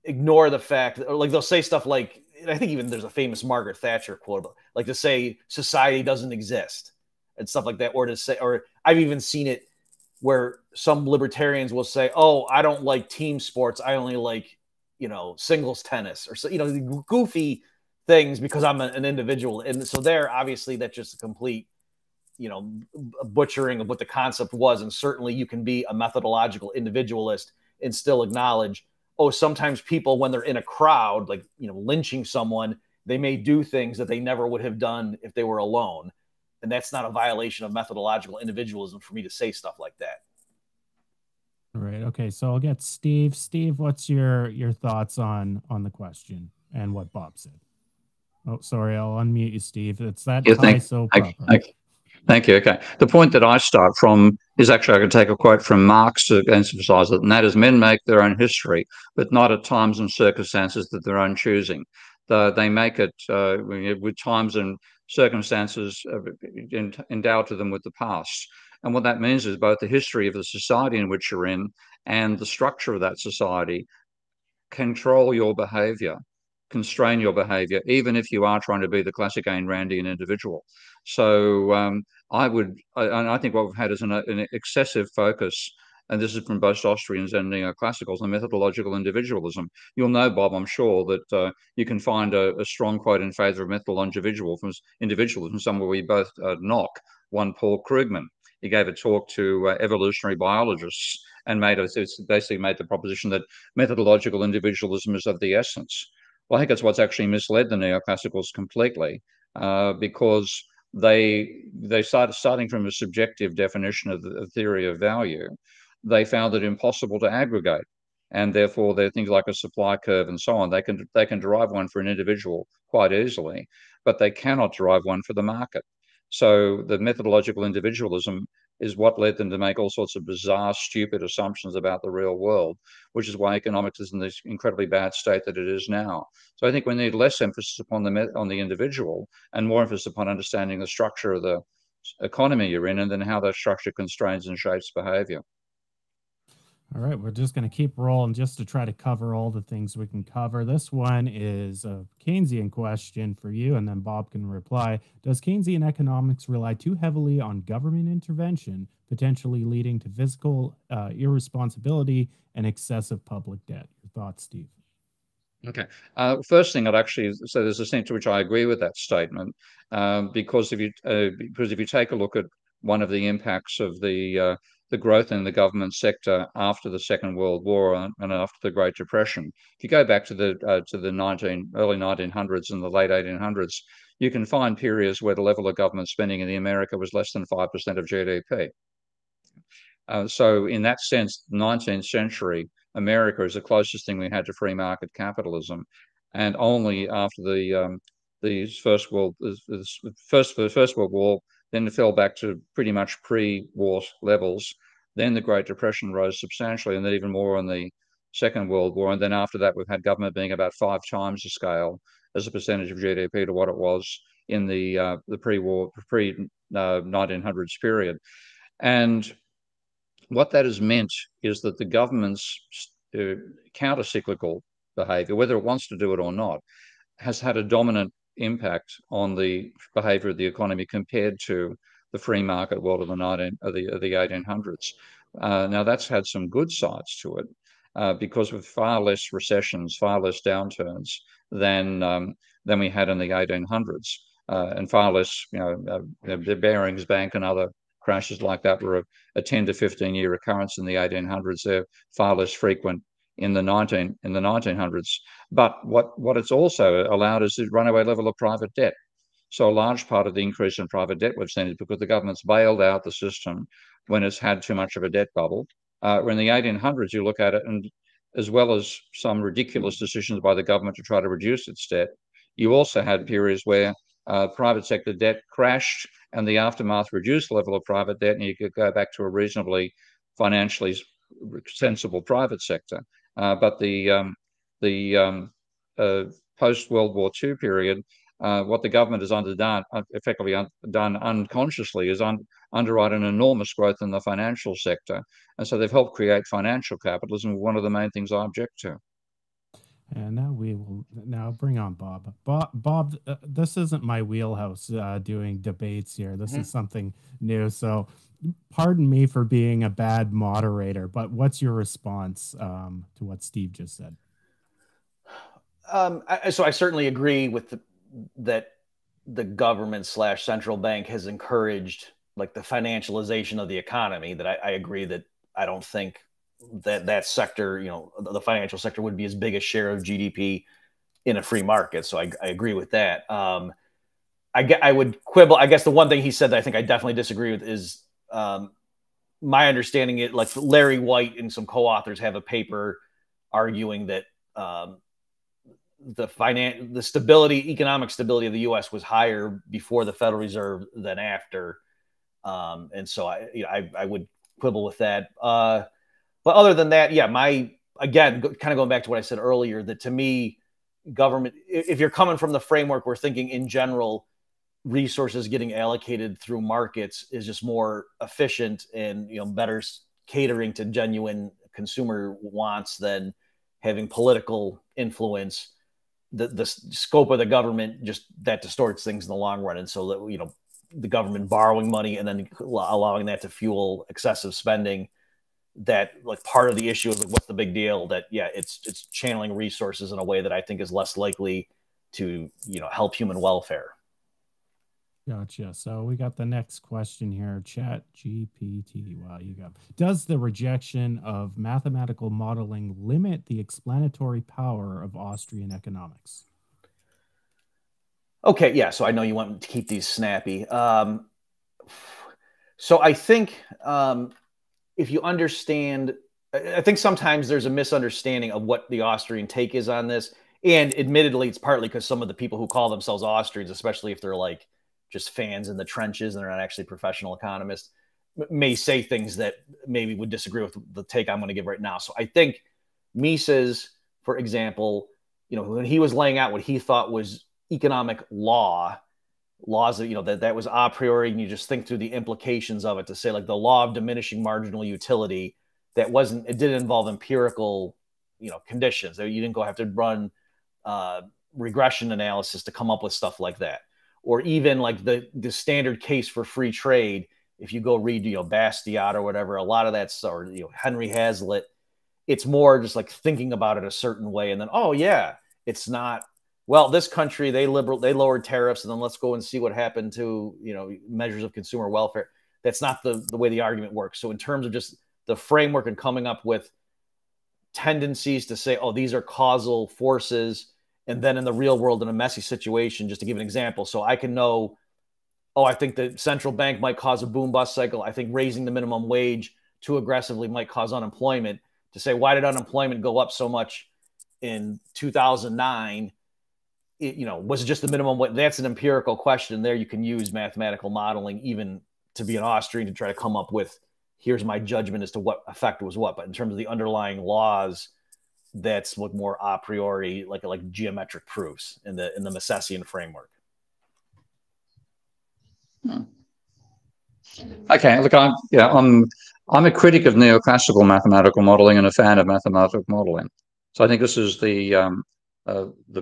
ignore the fact, or like they'll say stuff like, I think even there's a famous Margaret Thatcher quote, like to say society doesn't exist and stuff like that, or to say, or I've even seen it where some libertarians will say, oh, I don't like team sports, I only like, you know, singles tennis, or so, you know, goofy things because I'm an individual. And so there, obviously, that's just a complete, you know, butchering of what the concept was. And certainly you can be a methodological individualist and still acknowledge, oh, sometimes people, when they're in a crowd, like, you know, lynching someone, they may do things that they never would have done if they were alone. And that's not a violation of methodological individualism for me to say stuff like that. Right. Okay. So I'll get Steve. Steve, what's your thoughts on the question and what Bob said? Oh, sorry. I'll unmute you, Steve. It's that high soap opera. Thank you. Okay. The point that I start from is actually, I could take a quote from Marx to emphasize it, and that is, men make their own history, but not at times and circumstances that their own choosing. They make it with times and circumstances endowed to them with the past. And what that means is both the history of the society in which you're in and the structure of that society control your behavior, constrain your behavior, even if you are trying to be the classic Ayn Randian individual. So I think what we've had is an excessive focus, and this is from both Austrians and neoclassicals, on methodological individualism. You'll know, Bob, I'm sure, that you can find a strong quote in favor of methodological individualism from somewhere we both knock, one Paul Krugman. He gave a talk to evolutionary biologists and basically made the proposition that methodological individualism is of the essence. Well, I think that's what's actually misled the neoclassicals completely, because they starting from a subjective definition of the theory of value, they found it impossible to aggregate, and therefore there are things like a supply curve and so on. They can derive one for an individual quite easily, but they cannot derive one for the market. So the methodological individualism is what led them to make all sorts of bizarre, stupid assumptions about the real world, which is why economics is in this incredibly bad state that it is now. So I think we need less emphasis upon the individual and more emphasis upon understanding the structure of the economy you're in, and then how that structure constrains and shapes behavior. All right, we're just going to keep rolling just to try to cover all the things we can cover. This one is a Keynesian question for you, and then Bob can reply. Does Keynesian economics rely too heavily on government intervention, potentially leading to fiscal irresponsibility and excessive public debt? Your thoughts, Steve? Okay. First thing I'd actually say, there's a sense to which I agree with that statement, because if you take a look at one of the impacts of the growth in the government sector after the Second World War and after the Great Depression, if you go back to the early 1900s and the late 1800s, you can find periods where the level of government spending in America was less than 5% of GDP. So in that sense, 19th century America is the closest thing we had to free market capitalism, and only after the First World War, then it fell back to pretty much pre-war levels. Then the Great Depression rose substantially, and then even more in the Second World War. And then after that, we've had government being about 5 times the scale as a percentage of GDP to what it was in the pre-war, pre-1900s period. And what that has meant is that the government's counter-cyclical behaviour, whether it wants to do it or not, has had a dominant impact on the behaviour of the economy compared to the free market world of the 1800s. Now, that's had some good sides to it, because with far less recessions, far less downturns than we had in the 1800s, and far less, the Barings Bank and other crashes like that were a 10 to 15 year occurrence in the 1800s. They're far less frequent in the 1900s. But what it's also allowed is a runaway level of private debt. So a large part of the increase in private debt we've seen is because the government's bailed out the system when it's had too much of a debt bubble. Where in the 1800s, you look at it, and as well as some ridiculous decisions by the government to try to reduce its debt, you also had periods where private sector debt crashed and the aftermath reduced level of private debt, and you could go back to a reasonably financially sensible private sector. But the post-World War II period, what the government has effectively done unconsciously is underwrite an enormous growth in the financial sector. And so they've helped create financial capitalism, one of the main things I object to. And now we will bring on Bob. Bob, this isn't my wheelhouse doing debates here. This is something new. So pardon me for being a bad moderator, but what's your response to what Steve just said? So I certainly agree with that the government / central bank has encouraged like the financialization of the economy. That I agree that I don't think that sector, the financial sector would be as big a share of GDP in a free market. So I agree with that. I would quibble. I guess the one thing he said that I think I definitely disagree with is my understanding it, like Larry White and some co-authors have a paper arguing that the stability, economic stability of the U.S. was higher before the Federal Reserve than after. And so I would quibble with that. But other than that, yeah, again, kind of going back to what I said earlier, that to me, government, if you're coming from the framework, we're thinking in general, resources getting allocated through markets is just more efficient and, better catering to genuine consumer wants than having political influence. The scope of the government just that distorts things in the long run. And so that, the government borrowing money and then allowing that to fuel excessive spending, that like part of the issue is like, what's the big deal? That, yeah, it's channeling resources in a way that I think is less likely to, help human welfare. Gotcha. So we got the next question here. Chat GPT. Wow, you got. Does the rejection of mathematical modeling limit the explanatory power of Austrian economics? Okay, yeah. So I know you want to keep these snappy. So I think if you understand, I think sometimes there's a misunderstanding of what the Austrian take is on this. And admittedly, it's partly because some of the people who call themselves Austrians, especially if they're like just fans in the trenches and they're not actually professional economists, may say things that maybe would disagree with the take I'm going to give right now. So I think Mises, for example, when he was laying out what he thought was economic laws that, that was a priori, and you just think through the implications of it to say like the law of diminishing marginal utility, it didn't involve empirical, conditions. You didn't have to run regression analysis to come up with stuff like that. Or even like the standard case for free trade. If you go read, Bastiat or whatever, a lot of that's, or, Henry Hazlitt, it's more just like thinking about it a certain way. And then, oh yeah, it's not, well, this country, they lowered tariffs, and then let's go and see what happened to, measures of consumer welfare. That's not the way the argument works. So in terms of just the framework and coming up with tendencies to say, oh, these are causal forces. And then in the real world, in a messy situation, just to give an example. So I can know, oh, I think the central bank might cause a boom bust cycle. I think raising the minimum wage too aggressively might cause unemployment. To say, why did unemployment go up so much in 2009? Was it just the minimum wage? That's an empirical question. There you can use mathematical modeling, even to be an Austrian, to try to come up with, here's my judgment as to what effect was what. But in terms of the underlying laws, that's what more a priori, like geometric proofs in the Misesian framework. Okay, look, I'm a critic of neoclassical mathematical modeling and a fan of mathematical modeling. So I think this is the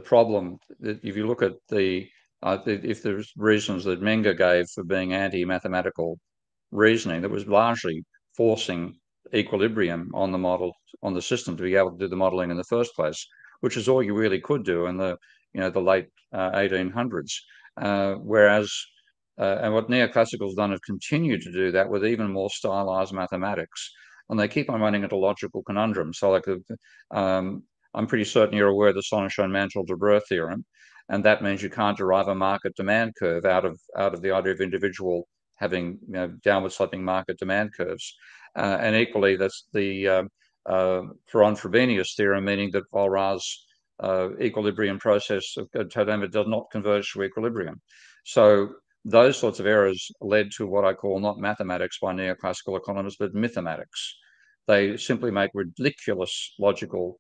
problem. That if you look at if there's reasons that Menger gave for being anti-mathematical reasoning, that was largely forcing equilibrium on the model, on the system, to be able to do the modeling in the first place, which is all you really could do in the late 1800s. Whereas and what neoclassicals done have continued to do that with even more stylized mathematics, and they keep on running into logical conundrums. So, like, I'm pretty certain you're aware of the Sonnenschein-Mantel-Debreu theorem, and that means you can't derive a market demand curve out of the idea of individual having downward sloping market demand curves. And equally, that's the Perron-Frobenius theorem, meaning that Walras' equilibrium process of Todema does not converge to equilibrium. So those sorts of errors led to what I call not mathematics by neoclassical economists, but mythematics. They simply make ridiculous illogical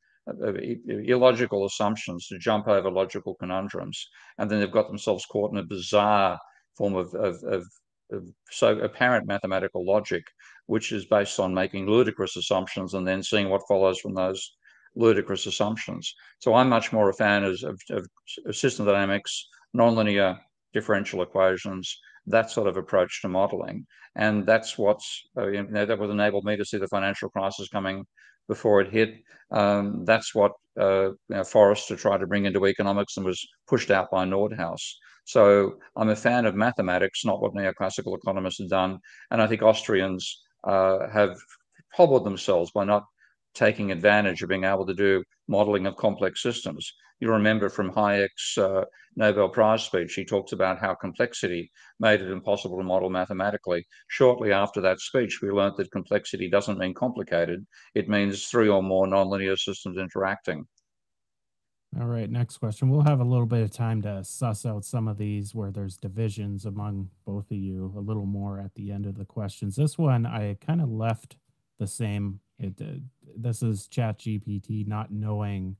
assumptions to jump over logical conundrums, and then they've got themselves caught in a bizarre form of so apparent mathematical logic, which is based on making ludicrous assumptions and then seeing what follows from those ludicrous assumptions. So I'm much more a fan of system dynamics, nonlinear differential equations, that sort of approach to modeling. And that's what's that would enable me to see the financial crisis coming before it hit. That's what Forrester tried to bring into economics and was pushed out by Nordhaus. So I'm a fan of mathematics, not what neoclassical economists have done. And I think Austrians have hobbled themselves by not taking advantage of being able to do modeling of complex systems. You remember from Hayek's Nobel Prize speech, he talks about how complexity made it impossible to model mathematically. Shortly after that speech, we learned that complexity doesn't mean complicated. It means three or more nonlinear systems interacting. All right, next question. We'll have a little bit of time to suss out some of these where there's divisions among both of you a little more at the end of the questions. This one, I kind of left the same. This is ChatGPT not knowing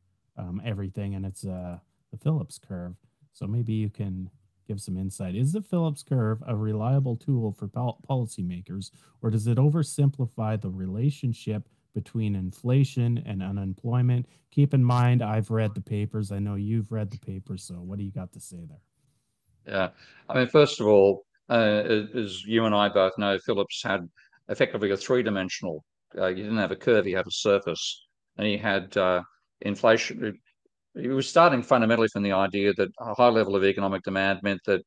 everything, and it's the Phillips curve. So maybe you can give some insight. Is the Phillips curve a reliable tool for policymakers, or does it oversimplify the relationship between inflation and unemployment? Keep in mind, I've read the papers. I know you've read the papers. So what do you got to say there? Yeah, I mean, first of all, as you and I both know, Phillips had effectively a three-dimensional. You didn't have a curve; you had a surface, and he had inflation. He was starting fundamentally from the idea that a high level of economic demand meant that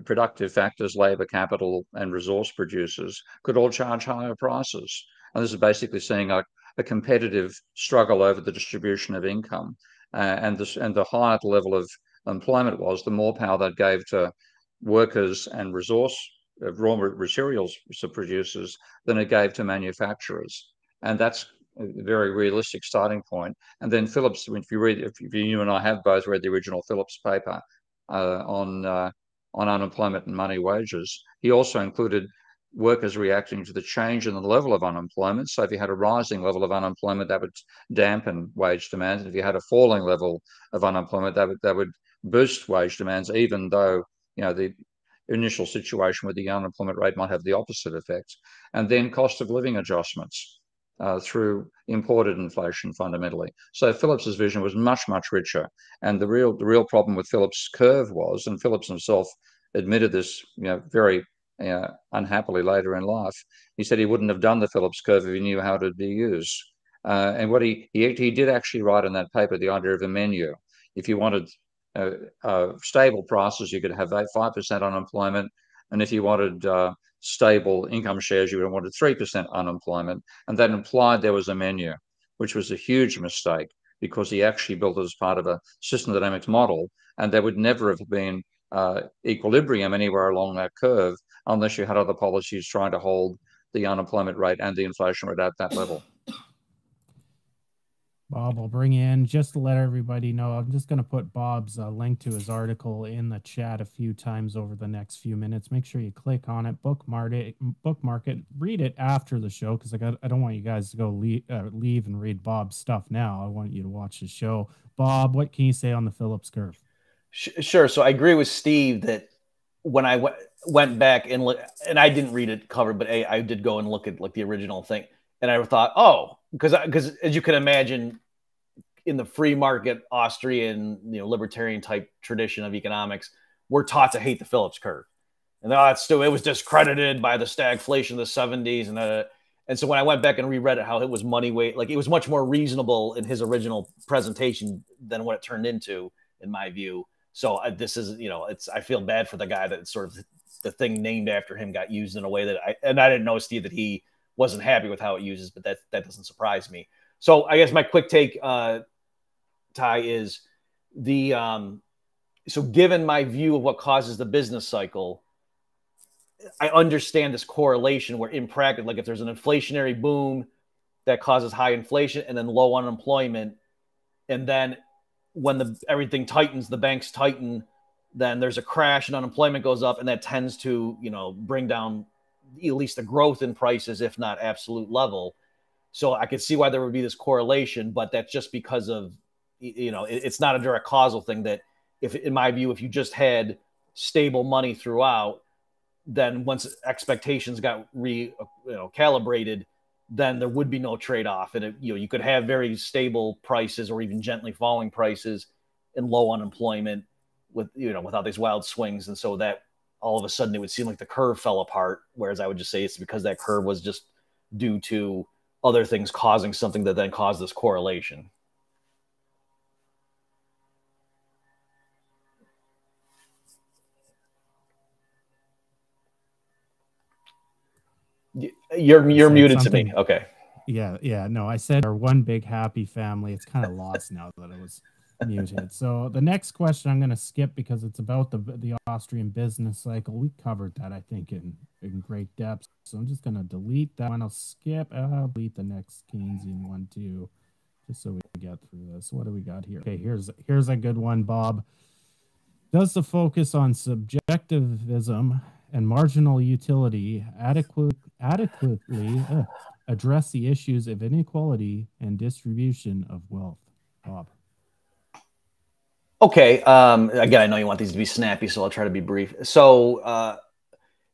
productive factors, labor, capital, and resource producers could all charge higher prices. And this is basically seeing a competitive struggle over the distribution of income. And the higher the level of employment was, the more power that gave to workers and raw materials producers than it gave to manufacturers. And that's a very realistic starting point. And then Phillips, if you and I have both read the original Phillips paper on unemployment and money wages, he also included workers reacting to the change in the level of unemployment. So if you had a rising level of unemployment, that would dampen wage demands. And if you had a falling level of unemployment, that would boost wage demands, even though the initial situation with the unemployment rate might have the opposite effect. And then cost of living adjustments. through imported inflation fundamentally. So Phillips's vision was much, much richer. And the real problem with Phillips' curve was, and Phillips himself admitted this, very unhappily later in life, he said he wouldn't have done the Phillips curve if he knew how to be used. And what he did actually write in that paper, the idea of a menu. If you wanted stable prices, you could have 5% unemployment. And if you wanted stable income shares, you would have wanted 3% unemployment. And that implied there was a menu, which was a huge mistake because he actually built it as part of a system dynamics model. And there would never have been equilibrium anywhere along that curve unless you had other policies trying to hold the unemployment rate and the inflation rate at that level. Bob, I'll bring in just to let everybody know. I'm just going to put Bob's link to his article in the chat a few times over the next few minutes. Make sure you click on it, bookmark it, read it after the show because I don't want you guys to go leave and read Bob's stuff now. I want you to watch the show. Bob, what can you say on the Phillips curve? Sure. So I agree with Steve that when I went back and I didn't read it covered, but I did go and look at like the original thing, and I thought, oh, because as you can imagine, in the free market Austrian, libertarian type tradition of economics, we're taught to hate the Phillips curve, and it was discredited by the stagflation of the 70s, and so when I went back and reread it, how it was money weight, like it was much more reasonable in his original presentation than what it turned into, in my view. So this is, I feel bad for the guy that sort of the thing named after him got used in a way that I didn't know, Steve, that he wasn't happy with how it uses, but that doesn't surprise me. So I guess my quick take, Ty, is so given my view of what causes the business cycle, I understand this correlation where in practice, like if there's an inflationary boom that causes high inflation and then low unemployment, and then when everything tightens, the banks tighten, then there's a crash and unemployment goes up, and that tends to, bring down at least the growth in prices, if not absolute level. So I could see why there would be this correlation, but that's just because of, it's not a direct causal thing. That in my view, if you just had stable money throughout, then once expectations got calibrated, then there would be no trade-off. And you could have very stable prices or even gently falling prices and low unemployment without these wild swings. And so that all of a sudden it would seem like the curve fell apart. Whereas I would just say it's because that curve was just due to other things causing something that then caused this correlation. You're muted to me. Okay. Yeah. No, I said our one big happy family. It's kind of lost now that it was muted. So the next question I'm going to skip because it's about the Austrian business cycle. We covered that, I think, in great depth. So I'm just going to delete that one. I'll delete the next Keynesian one too, just so we can get through this. What do we got here? Okay, here's a good one, Bob. Does the focus on subjectivism and marginal utility adequately address the issues of inequality and distribution of wealth? Bob. Okay. Again, I know you want these to be snappy, so I'll try to be brief. So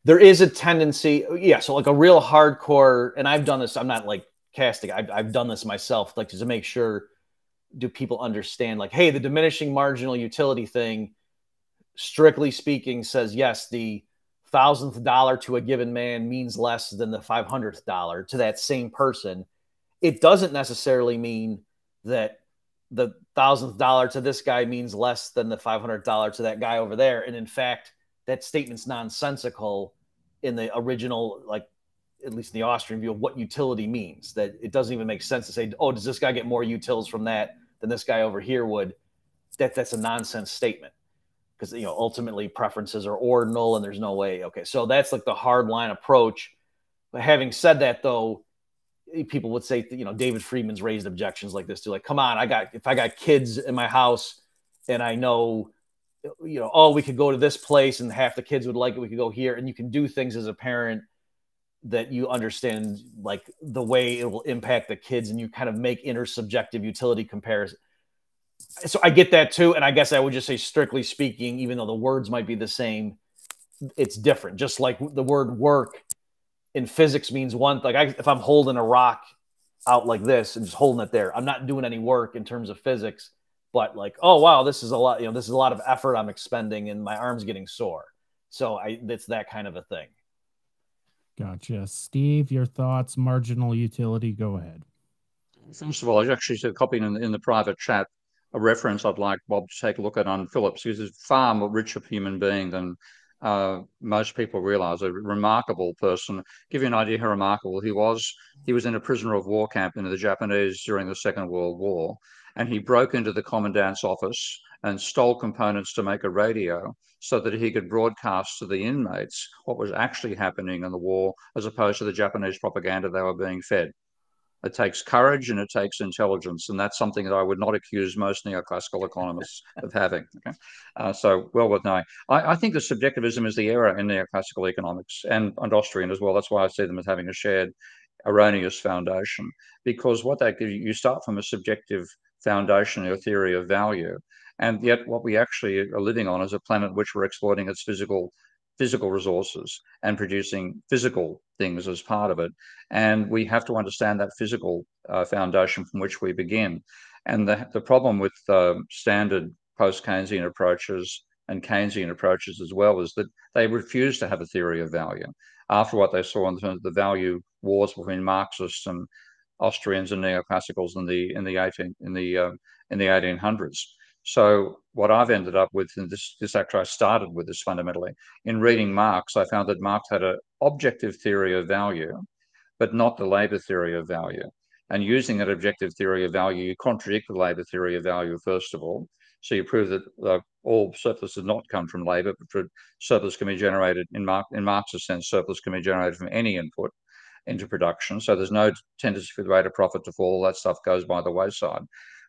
there is a tendency, so like a real hardcore, and I've done this, I'm not like casting, I've done this myself, like to make sure, do people understand, like, hey, the diminishing marginal utility thing, strictly speaking, says, yes, the 1,000th dollar to a given man means less than the 500th dollar to that same person. It doesn't necessarily mean that the 1,000th dollar to this guy means less than the $500 to that guy over there. And in fact, that statement's nonsensical in the original, like, at least in the Austrian view of what utility means. That it doesn't even make sense to say, oh, does this guy get more utils from that than this guy over here would? That's a nonsense statement. Because, ultimately preferences are ordinal and there's no way. Okay, so that's like the hard line approach. But having said that, though, people would say, David Friedman's raised objections like this too. Like, come on, if I got kids in my house and I know, oh, we could go to this place and half the kids would like it, we could go here, and you can do things as a parent that you understand, like the way it will impact the kids, and you kind of make intersubjective utility comparison. So I get that too. And I guess I would just say, strictly speaking, even though the words might be the same, it's different. Just like the word work in physics means one, like if I'm holding a rock out like this and just holding it there. I'm not doing any work in terms of physics, but like, oh, wow, this is a lot, this is a lot of effort I'm expending and my arm's getting sore. So it's that kind of a thing. Gotcha. Steve, your thoughts, marginal utility, go ahead. First of all, I actually said copying in the private chat a reference I'd like Bob to take a look at on Phillips. He's a far more richer human being than most people realize. A remarkable person. Give you an idea how remarkable he was. He was in a prisoner of war camp in the Japanese during the Second World War, and he broke into the commandant's office and stole components to make a radio so that he could broadcast to the inmates what was actually happening in the war, as opposed to the Japanese propaganda they were being fed. It takes courage and it takes intelligence, and that's something that I would not accuse most neoclassical economists of having. Okay? So well worth knowing. I think that subjectivism is the error in neoclassical economics and Austrian as well. That's why I see them as having a shared erroneous foundation, because what they give you start from a subjective foundation or theory of value, and yet what we actually are living on is a planet which we're exploiting its physical resources and producing physical things as part of it. And we have to understand that physical foundation from which we begin. And the problem with standard post-Keynesian approaches and Keynesian approaches as well is that they refuse to have a theory of value. After what they saw in terms of the value wars between Marxists and Austrians and neoclassicals in the 1800s. So what I've ended up with, and this actually I started with this fundamentally, in reading Marx, I found that Marx had an objective theory of value, but not the labor theory of value. And using that objective theory of value, you contradict the labor theory of value, first of all. So you prove that all surplus does not come from labor, but surplus can be generated, in Marx's sense, surplus can be generated from any input into production. So there's no tendency for the rate of profit to fall. That stuff goes by the wayside.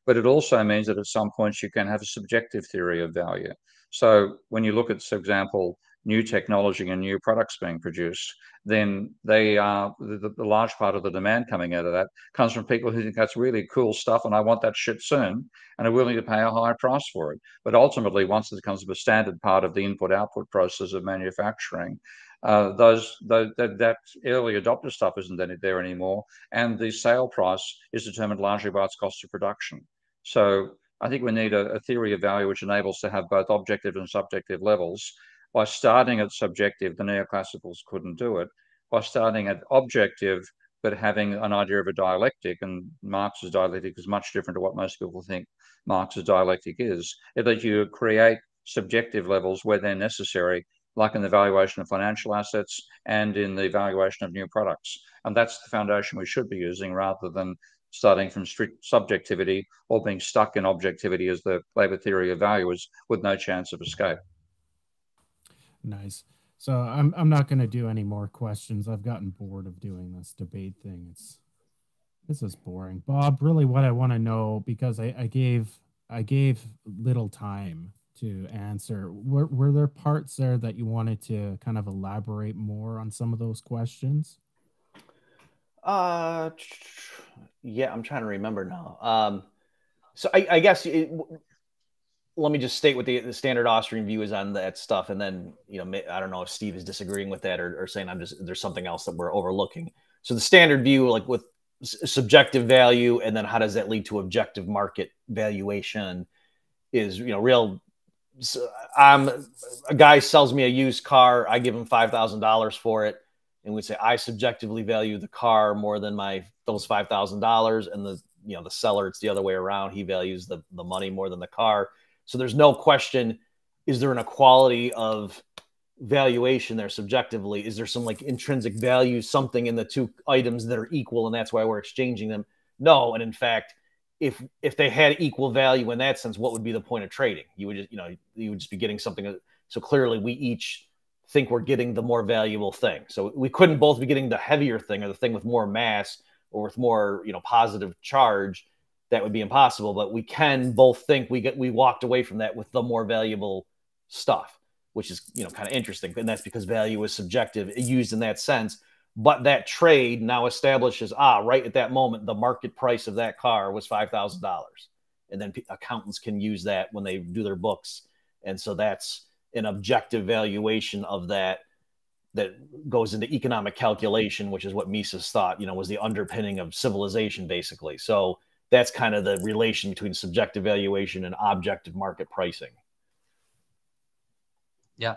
But it also means that at some points you can have a subjective theory of value. So when you look at, for example, new technology and new products being produced, then they are the large part of the demand coming out of that comes from people who think that's really cool stuff and I want that shit soon and are willing to pay a high price for it. But ultimately, once it becomes a standard part of the input-output process of manufacturing, that early adopter stuff isn't there anymore, and the sale price is determined largely by its cost of production. So I think we need a theory of value which enables to have both objective and subjective levels. By starting at subjective, the neoclassicals couldn't do it. By starting at objective, but having an idea of a dialectic, and Marx's dialectic is much different to what most people think Marx's dialectic is, that you create subjective levels where they're necessary, like in the valuation of financial assets and in the valuation of new products. And that's the foundation we should be using rather than starting from strict subjectivity or being stuck in objectivity as the labor theory of value is, with no chance of escape. Nice. So I'm not going to do any more questions. I've gotten bored of doing this debate thing. This is boring. Bob, really what I want to know, because I gave little time to answer. Were there parts there that you wanted to kind of elaborate more on some of those questions? Yeah, I'm trying to remember now. So I guess let me just state what the standard Austrian view is on that stuff, and then I don't know if Steve is disagreeing with that or saying there's something else that we're overlooking. So the standard view, like with subjective value, and then how does that lead to objective market valuation, is real. So a guy sells me a used car, I give him $5,000 for it, and we say I subjectively value the car more than those $5,000, and the seller, it's the other way around. He values the money more than the car. So there's no question, is there an equality of valuation there subjectively? Is there some like intrinsic value, something in the two items that are equal, and that's why we're exchanging them? No. And in fact, if they had equal value in that sense, what would be the point of trading? You would just, you would just be getting something. So clearly we each think we're getting the more valuable thing. So we couldn't both be getting the heavier thing or the thing with more mass or with more, positive charge. That would be impossible, but we can both think we walked away from that with the more valuable stuff, which is, kind of interesting. And that's because value is subjective, used in that sense. But that trade now establishes, right at that moment, the market price of that car was $5,000. And then accountants can use that when they do their books. And so that's an objective valuation of that that goes into economic calculation, which is what Mises thought, was the underpinning of civilization, basically. So that's kind of the relation between subjective valuation and objective market pricing. Yeah.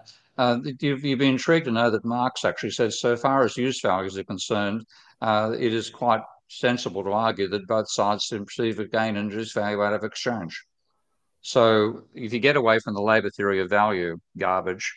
You've been intrigued to know that Marx actually says, so far as use values are concerned, it is quite sensible to argue that both sides perceive a gain in use value out of exchange. So if you get away from the labor theory of value garbage,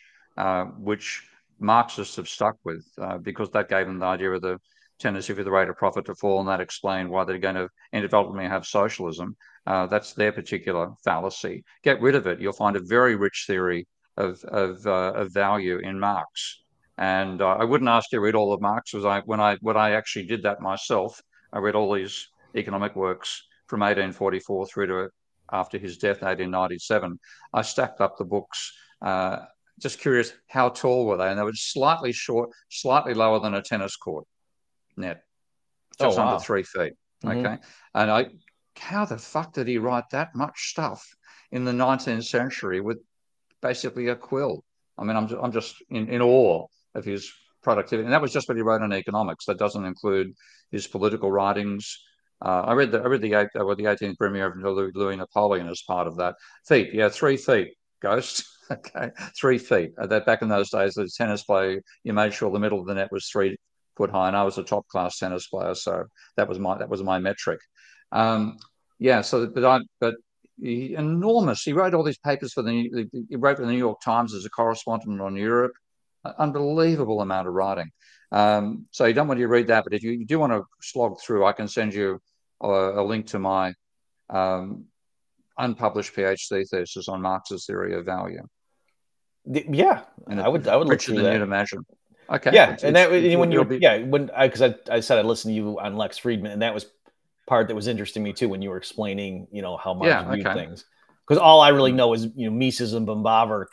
which Marxists have stuck with, because that gave them the idea of the tendency for the rate of profit to fall, and that explained why they're going to ultimately have socialism. That's their particular fallacy. Get rid of it. You'll find a very rich theory of value in Marx. And I wouldn't ask you to read all of Marx, because when I actually did that myself, I read all these economic works from 1844 through to after his death, 1897. I stacked up the books. Just curious, how tall were they? And they were slightly short, slightly lower than a tennis court net, just under 3 feet. Mm-hmm. Okay, and how the fuck did he write that much stuff in the 19th century with basically a quill? I mean, I'm just in awe of his productivity, and that was just what he wrote on economics. That doesn't include his political writings. I read the 18th Premier of Louis Napoleon as part of that. Feet, yeah, 3 feet, Ghost. Okay, 3 feet. That back in those days, as a tennis player, you made sure the middle of the net was 3 foot high, and I was a top class tennis player, so that was my metric. Yeah. So, but he, enormous. He wrote all these papers he wrote for the New York Times as a correspondent on Europe. Unbelievable amount of writing. So you don't want to read that, but if you do want to slog through, I can send you a link to my unpublished PhD thesis on Marx's theory of value. Yeah, and I would look through that. You'd imagine. Okay. Yeah, because I said I'd listen to you on Lex Friedman, and that was part that was interesting to me too when you were explaining, how Marx viewed things. Because all I really know is Mises and von Böhm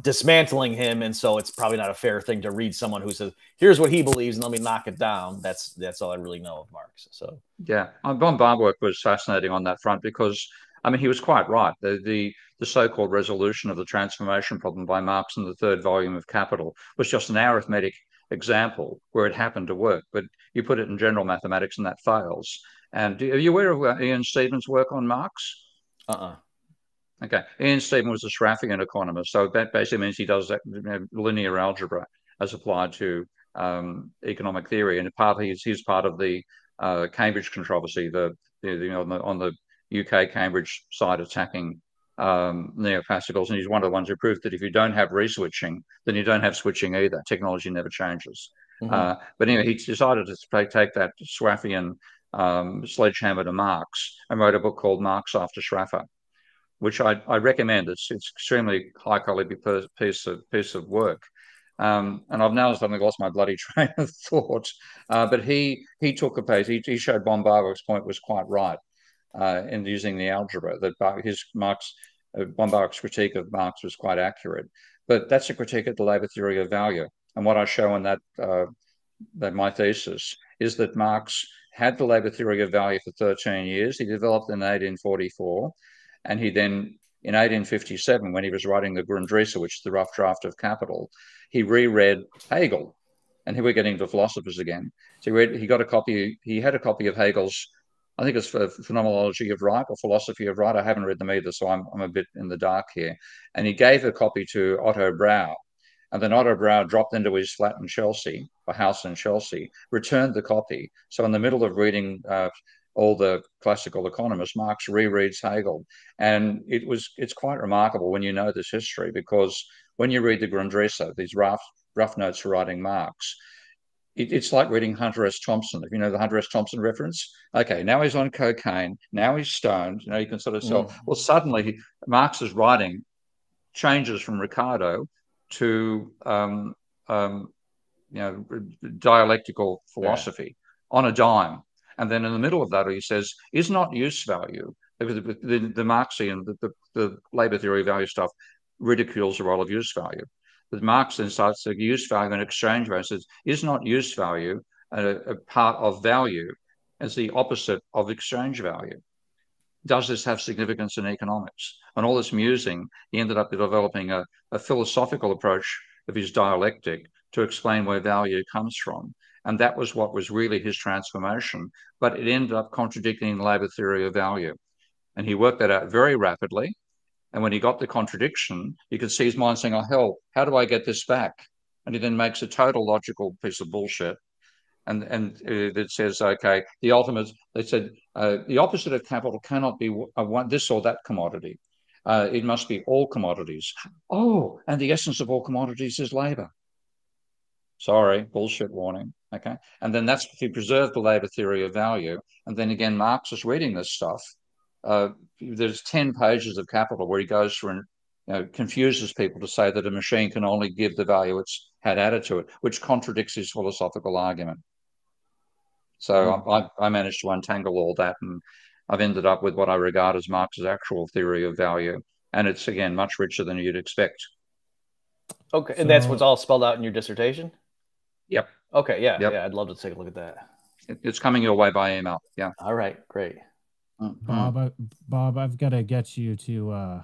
dismantling him, and so it's probably not a fair thing to read someone who says, "Here's what he believes, and let me knock it down." That's all I really know of Marx. So yeah, von Böhm work was fascinating on that front because he was quite right. The so-called resolution of the transformation problem by Marx in the 3rd volume of Capital was just an arithmetic example where it happened to work, but you put it in general mathematics and that fails. And are you aware of Ian Stevens' work on Marx? Okay. Ian Stevens was a Schrafian economist, so that basically means he does that linear algebra as applied to economic theory, and he's part of the Cambridge controversy, on the UK Cambridge side attacking neoclassicals, and he's one of the ones who proved that if you don't have reswitching, then you don't have switching either. Technology never changes. Mm-hmm. But anyway, he decided to take that Schrafian sledgehammer to Marx and wrote a book called Marx After Schrafer, which I recommend. It's extremely high quality piece of work. And I've now suddenly lost my bloody train of thought. But he took a page. He showed von Böhm's point was quite right in using the algebra. That von Böhm's critique of Marx was quite accurate. But that's a critique of the labor theory of value. And what I show in that my thesis is that Marx had the labor theory of value for 13 years. He developed in 1844. And he then, in 1857, when he was writing the Grundrisse, which is the rough draft of Capital, he reread Hegel. And here we're getting to philosophers again. So he had a copy of Hegel's, I think it's for Phenomenology of Right or Philosophy of Right. I haven't read them either, so I'm a bit in the dark here. And he gave a copy to Otto Brau. And then Otto Brau dropped into his flat in Chelsea, a house in Chelsea, returned the copy. So in the middle of reading all the classical economists, Marx rereads Hegel. And it's quite remarkable when you know this history, because when you read the Grundrisse, these rough notes for writing Marx, it's like reading Hunter S. Thompson. If you know the Hunter S. Thompson reference, okay, now he's on cocaine, now he's stoned, you can sort of tell. Well, suddenly Marx's writing changes from Ricardo to dialectical philosophy on a dime. And then in the middle of that, he says, is not use value, because the Marxian, the labor theory value stuff ridicules the role of use value. But Marx then starts to use value and exchange value, says, is not use value a part of value as the opposite of exchange value? Does this have significance in economics? And all this musing, he ended up developing a philosophical approach of his dialectic to explain where value comes from. And that was what was really his transformation. But it ended up contradicting Labor theory of value. And he worked that out very rapidly. And when he got the contradiction, you could see his mind saying, oh, hell, how do I get this back? And he then makes a total logical piece of bullshit. And it says, okay, the ultimate, they said, the opposite of capital cannot be this or that commodity. It must be all commodities. Oh, and the essence of all commodities is labor. Sorry, bullshit warning. Okay. And then that's if you preserve the labor theory of value. And then again, Marx is reading this stuff. There's 10 pages of Capital where he goes through and confuses people to say that a machine can only give the value it's had added to it, which contradicts his philosophical argument. So I managed to untangle all that, and I've ended up with what I regard as Marx's actual theory of value. And it's, again, much richer than you'd expect. Okay. And that's what's all spelled out in your dissertation? Yep. Okay. Yeah. Yep. Yeah. I'd love to take a look at that. It's coming your way by email. Yeah. All right. Great. Bob, I've got to get you to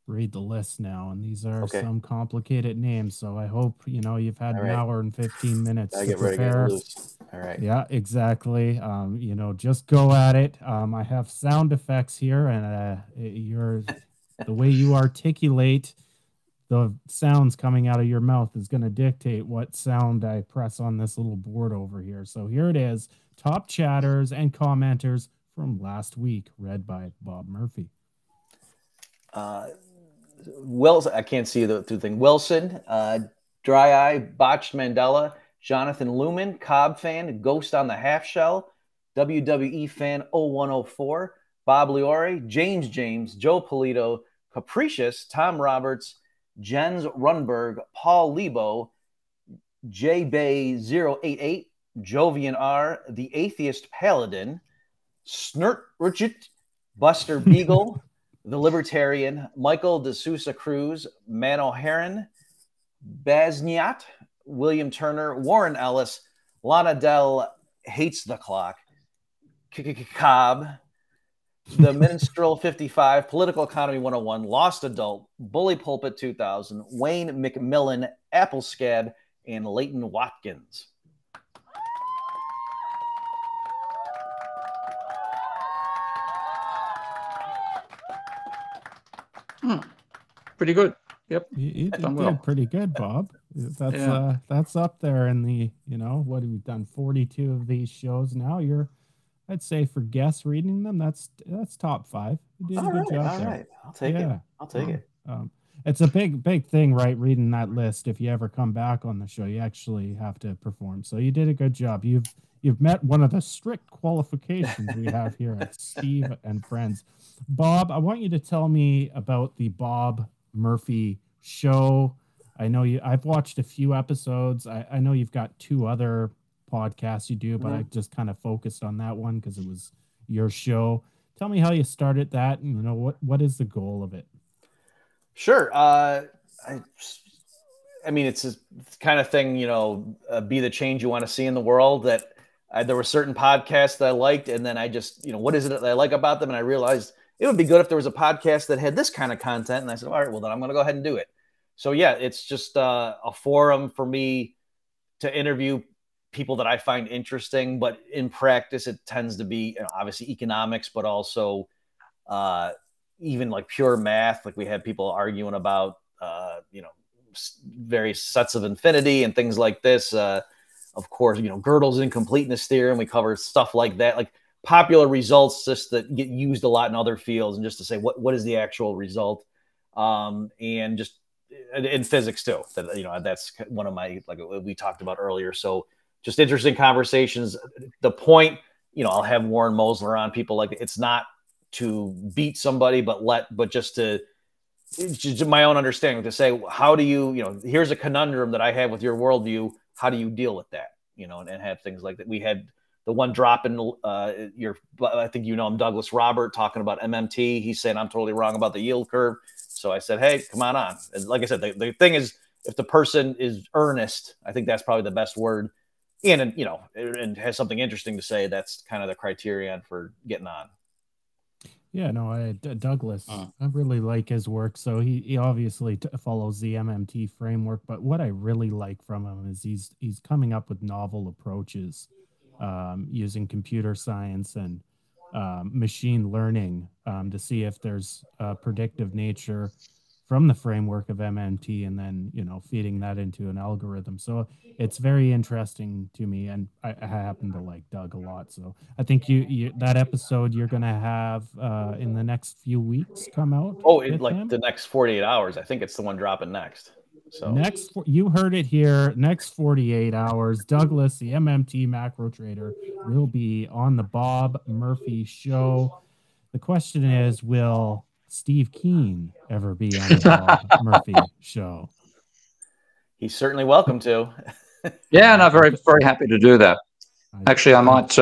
read the list now, and these are some complicated names. So I hope you've had an hour and 15 minutes to prepare. All right. Yeah, exactly. Just go at it. I have sound effects here, and the way you articulate the sounds coming out of your mouth is going to dictate what sound I press on this little board over here. So here it is: top chatters and commenters from last week, read by Bob Murphy. Wilson, I can't see the thing. Wilson, Dry Eye, Botched Mandela, Jonathan Lumen, Cobb fan, Ghost on the Half Shell, WWE fan 0104, Bob Liore, James, Joe Polito, Capricious, Tom Roberts, Jens Runberg, Paul Lebo, J Bay 088, Jovian R, The Atheist Paladin, Snert Richard, Buster Beagle, The Libertarian, Michael De Sousa Cruz, Mano Heron, Bazniat, William Turner, Warren Ellis, Lana Dell Hates the Clock, Cobb, The Minstrel 55, Political Economy 101, Lost Adult, Bully Pulpit 2000, Wayne McMillan, Applescad, and Leighton Watkins. Pretty good. Yep. You did pretty good, Bob. That's up there in the, what have we done? 42 of these shows now. I'd say for guests reading them, that's top 5. You did a good job there. Right. I'll take it. I'll take it. It's a big thing, right? Reading that list. If you ever come back on the show, you actually have to perform. So you did a good job. You've met one of the strict qualifications we have here at Steve and Friends. Bob, I want you to tell me about the Bob Murphy show. I know I've watched a few episodes. I know you've got 2 other podcasts you do, but I just kind of focused on that one because it was your show. Tell me how you started that, and what is the goal of it? Sure. I mean, it's a kind of thing, be the change you want to see in the world. That there were certain podcasts that I liked, and then I just, what is it that I like about them? And I realized it would be good if there was a podcast that had this kind of content. And I said, all right, well, then I'm going to go ahead and do it. So, yeah, it's just a forum for me to interview people that I find interesting. But in practice, it tends to be obviously economics, but also even like pure math. Like we had people arguing about, various sets of infinity and things like this. Of course, Gödel's incompleteness theorem. We cover stuff like that, like popular results just that get used a lot in other fields, and just to say what is the actual result, and just in physics too. That that's one of my, like we talked about earlier. So just interesting conversations. The point, I'll have Warren Mosler on, people like it's not to beat somebody, but just to my own understanding, to say how do you here's a conundrum that I have with your worldview. How do you deal with that? And have things like that. We had the one drop in I think him, Douglas Robert, talking about MMT. He said I'm totally wrong about the yield curve. So I said, hey, come on. And like I said, the thing is, if the person is earnest, I think that's probably the best word. And has something interesting to say. That's kind of the criterion for getting on. Yeah, no, Douglas, I really like his work. So he obviously follows the MMT framework, but what I really like from him is he's coming up with novel approaches, using computer science and machine learning, to see if there's a predictive nature from the framework of MMT, and then feeding that into an algorithm. So it's very interesting to me, and I happen to like Doug a lot. So I think you that episode you're gonna have in the next few weeks come out. Oh, like the next 48 hours. I think it's the one dropping next. So you heard it here. Next 48 hours, Douglas, the MMT macro trader, will be on the Bob Murphy Show. The question is, will Steve Keen ever be on the Bob Murphy Show? He's certainly welcome to. Yeah, and I'm very, very happy to do that. Actually, I might.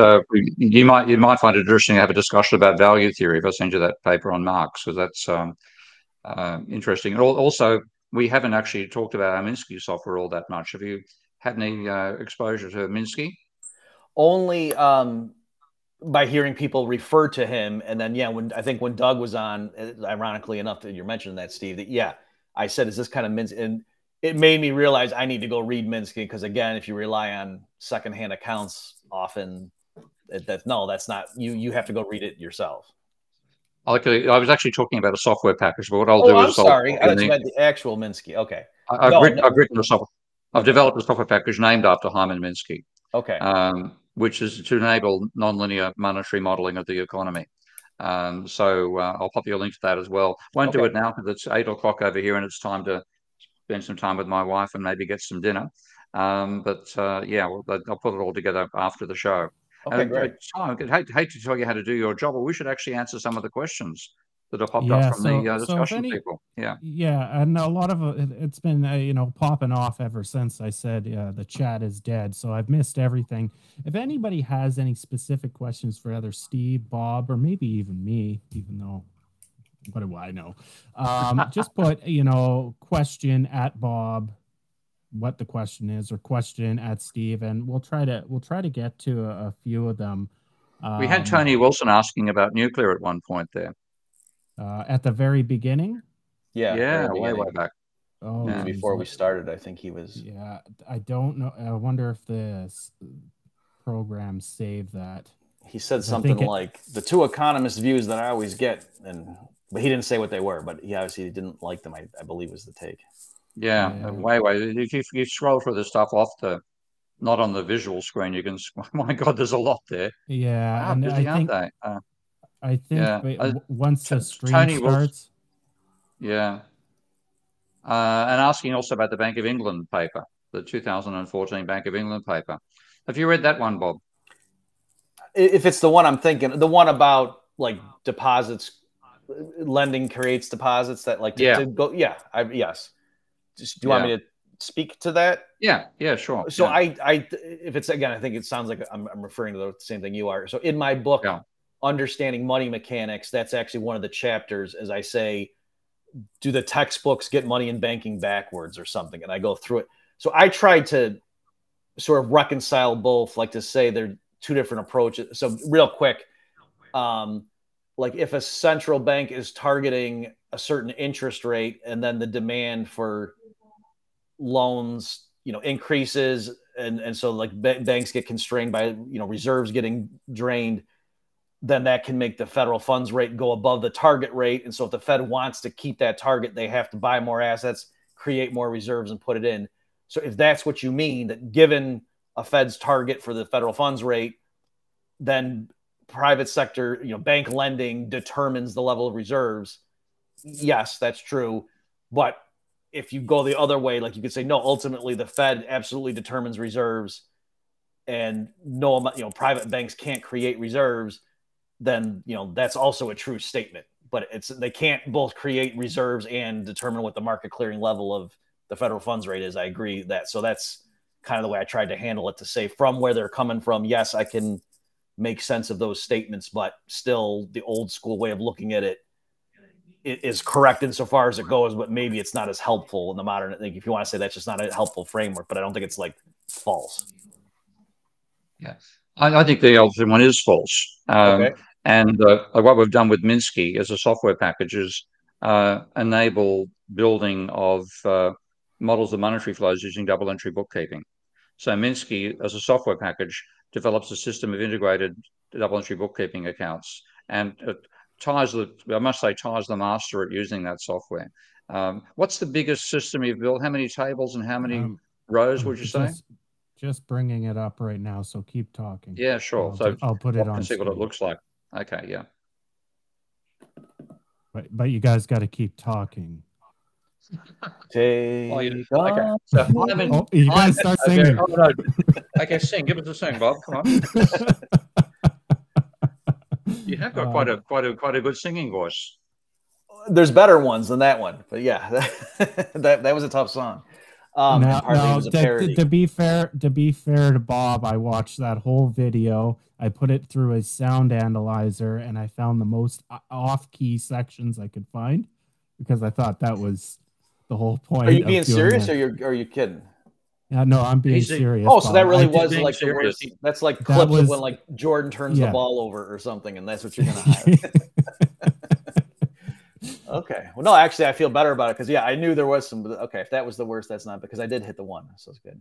You might find it interesting to have a discussion about value theory if I send you that paper on Marx, because that's interesting. And also, we haven't actually talked about our Minsky software all that much. Have you had any exposure to Minsky? Only by hearing people refer to him. And then, when Doug was on, ironically enough that you're mentioning that, Steve, that, I said, is this kind of Minsky? And it made me realize I need to go read Minsky, because, again, if you rely on secondhand accounts, often that's not, you have to go read it yourself. I was actually talking about a software package, but what I'll do is... sorry. I thought you meant the actual Minsky. Okay. I've developed a software package named after Hyman Minsky. Okay. Which is to enable nonlinear monetary modeling of the economy. So I'll pop you a link to that as well. Won't do it now because it's 8 o'clock over here and it's time to spend some time with my wife and maybe get some dinner. I'll put it all together after the show. Okay, great. I'd hate to tell you how to do your job, but we should actually answer some of the questions that have popped up from the discussion people. Yeah, and a lot of it's been popping off ever since I said the chat is dead. So I've missed everything. If anybody has any specific questions for either Steve, Bob, or maybe even me, even though what do I know? Just put question at Bob, what the question is, or question at Steve, and we'll try to get to a few of them. We had Tony Wilson asking about nuclear at one point there. At the very beginning? Yeah, way back. Oh, yeah. Before we started, I think he was. Yeah, I don't know. I wonder if the program saved that. He said something like the two economists' views that I always get, but he didn't say what they were. But he obviously didn't like them. I believe was the take. Yeah. Way. If you scroll through the stuff not on the visual screen, you can. Oh my God, there's a lot there. Yeah, wow, and busy, I think. Aren't they? I think once the stream starts. Yeah. And asking also about the Bank of England paper, the 2014 Bank of England paper. Have you read that one, Bob? If it's the one I'm thinking, the one about like deposits, lending creates deposits that to go. Yeah, yes. Do you want me to speak to that? Yeah, sure. So if it's, again, I think it sounds like I'm referring to the same thing you are. So in my book, Understanding Money Mechanics, that's actually one of the chapters, as I say, do the textbooks get money in banking backwards or something? And I go through it. So I tried to sort of reconcile both, like to say they're two different approaches. So real quick, like if a central bank is targeting a certain interest rate and then the demand for loans, increases, and so like banks get constrained by, reserves getting drained, then that can make the federal funds rate go above the target rate. And so if the Fed wants to keep that target, they have to buy more assets, create more reserves, and put it in. So if that's what you mean, that given a Fed's target for the federal funds rate, then private sector, bank lending determines the level of reserves. Yes, that's true. But if you go the other way, like you could say, no, ultimately the Fed absolutely determines reserves, and private banks can't create reserves, then that's also a true statement. But they can't both create reserves and determine what the market clearing level of the federal funds rate is. I agree that. So that's kind of the way I tried to handle it, to say from where they're coming from. Yes, I can make sense of those statements, but still the old school way of looking at it is correct insofar as it goes, but maybe it's not as helpful in the modern. I think if you want to say that's just not a helpful framework, but I don't think it's like false. Yeah. I think the ultimate one is false. Okay. And what we've done with Minsky as a software package is enable building of models of monetary flows using double entry bookkeeping. So Minsky, as a software package, develops a system of integrated double entry bookkeeping accounts, and it ties the master at using that software. What's the biggest system you've built? How many tables and how many rows would you say? Just bringing it up right now, so keep talking. Yeah, sure. I'll put it on. See what it looks like. Okay, yeah. But you guys got to keep talking. Okay. So you guys start singing. Okay, no. Okay, sing. Give us a sing, Bob. Come on. You have got quite a good singing voice. There's better ones than that one, but yeah, that was a tough song. To be fair to Bob, I watched that whole video. I put it through a sound analyzer, and I found the most off-key sections I could find because I thought that was the whole point. Are you being serious, or are you kidding? Yeah, no, I'm being serious. Oh, so that really was like the worst. That's like clips of when like Jordan turns the ball over or something, and that's what you're gonna hire. Okay. Well, no, actually, I feel better about it because I knew there was some. Okay, if that was the worst, that's not because I did hit the one, so it's good.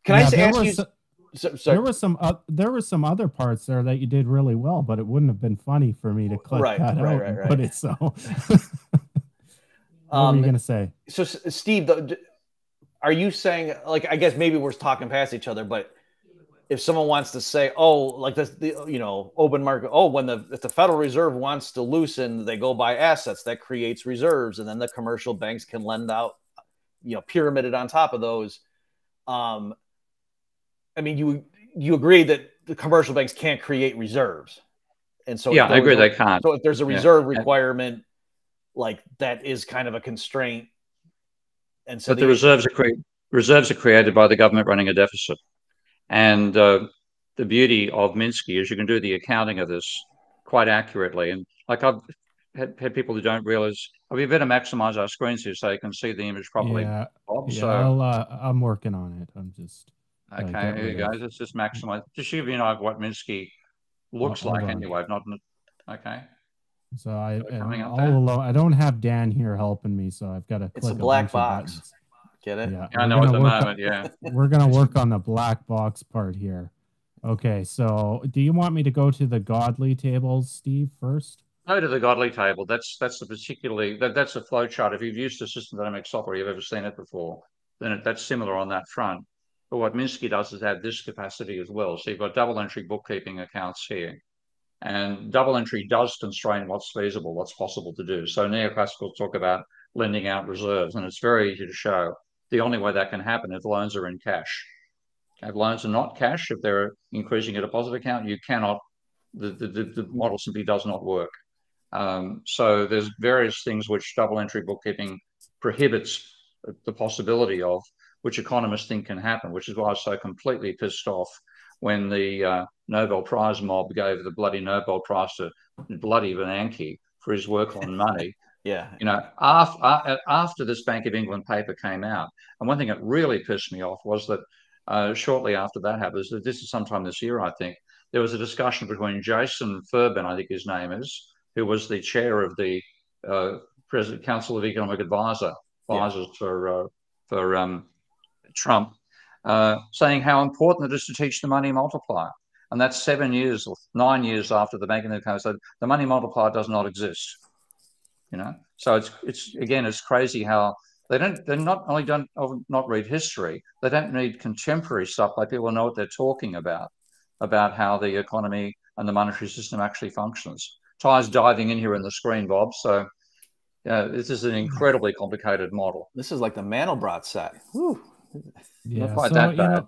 Can I just ask you? There were some other parts there that you did really well, but it wouldn't have been funny for me to clip that out and put it so. What were you gonna say? So, Steve, are you saying, like, I guess maybe we're talking past each other, but if someone wants to say, oh, like open market, if the Federal Reserve wants to loosen, they go buy assets, that creates reserves, and then the commercial banks can lend out, pyramided on top of those. I mean, you agree that the commercial banks can't create reserves, and so I agree they can't. So if there's a reserve requirement, like that is kind of a constraint. And so the reserves are created by the government running a deficit. And the beauty of Minsky is you can do the accounting of this quite accurately. And like I've had people who don't realize, we better maximize our screens here so you can see the image properly. Yeah, Bob, I'm working on it. I'm just okay. Here you go. Let's just maximize. Just give you know what Minsky looks like anyway. Not okay. So all alone. I don't have Dan here helping me, so I've got to. It's a black box. Buttons. Get it? Yeah, I know at the moment. We're gonna work on the black box part here. Okay, so do you want me to go to the godly tables, Steve, first? Go to the godly table. That's a flow chart. If you've used a system dynamic software, you've ever seen it before, then that's similar on that front. But what Minsky does is add this capacity as well. So you've got double entry bookkeeping accounts here. And double entry does constrain what's feasible, what's possible to do. So neoclassicals talk about lending out reserves, and it's very easy to show. The only way that can happen if loans are in cash. If loans are not cash, if they're increasing a deposit account, you cannot, the model simply does not work. So there's various things which double entry bookkeeping prohibits the possibility of, which economists think can happen, which is why I was so completely pissed off when the Nobel Prize mob gave the bloody Nobel Prize to bloody Bernanke for his work on money. Yeah. After this Bank of England paper came out, and one thing that really pissed me off was that shortly after that happened, this is sometime this year, I think, there was a discussion between Jason Furban, I think his name is, who was the chair of the President Council of Economic Advisors for Trump, saying how important it is to teach the money multiplier. And that's 7 years or 9 years after the Bank of England said the money multiplier does not exist. So it's crazy how they not only don't not read history, they don't read contemporary stuff like people know what they're talking about how the economy and the monetary system actually functions. Ty's diving in here in the screen, Bob. So this is an incredibly complicated model. This is like the Mandelbrot set. Whew. Yeah, not quite that bad.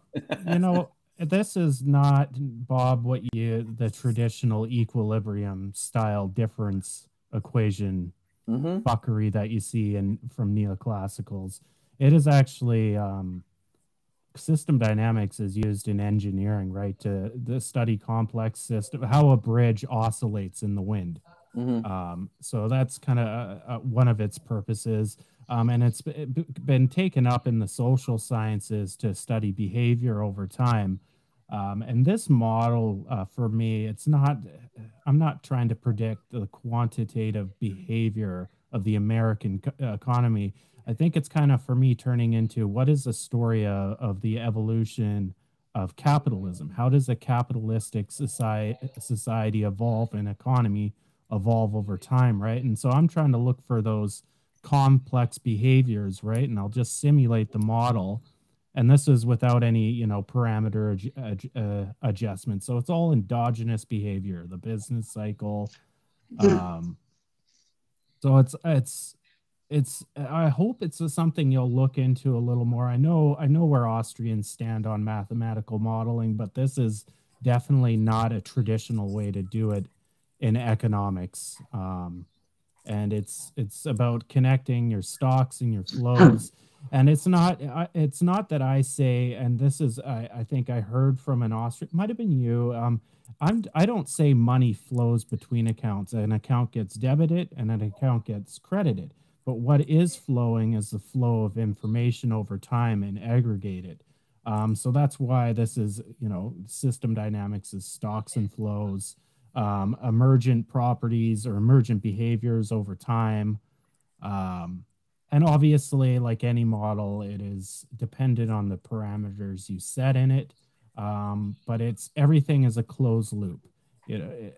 This is not, Bob, the traditional equilibrium style difference equation fuckery that you see from neoclassicals. It is actually system dynamics is used in engineering, right, to study complex system, how a bridge oscillates in the wind. So that's kind of one of its purposes. And it's been taken up in the social sciences to study behavior over time. And this model, for me, I'm not trying to predict the quantitative behavior of the American economy. I think it's kind of, for me, turning into what is the story of the evolution of capitalism? How does a capitalistic society evolve, an economy evolve over time, right? And so I'm trying to look for those complex behaviors, right? And I'll just simulate the model, and this is without any parameter adjustment, so it's all endogenous behavior, the business cycle. So it's I hope it's something you'll look into a little more. I know where Austrians stand on mathematical modeling, but this is definitely not a traditional way to do it in economics. And it's about connecting your stocks and your flows. And it's not that I say, and this is, I think I heard from an Austrian, might have been you. I don't say money flows between accounts. An account gets debited and an account gets credited. But what is flowing is the flow of information over time and aggregated. So that's why this is, system dynamics is stocks and flows, emergent properties or emergent behaviors over time. And obviously, like any model, it is dependent on the parameters you set in it. But everything is a closed loop. A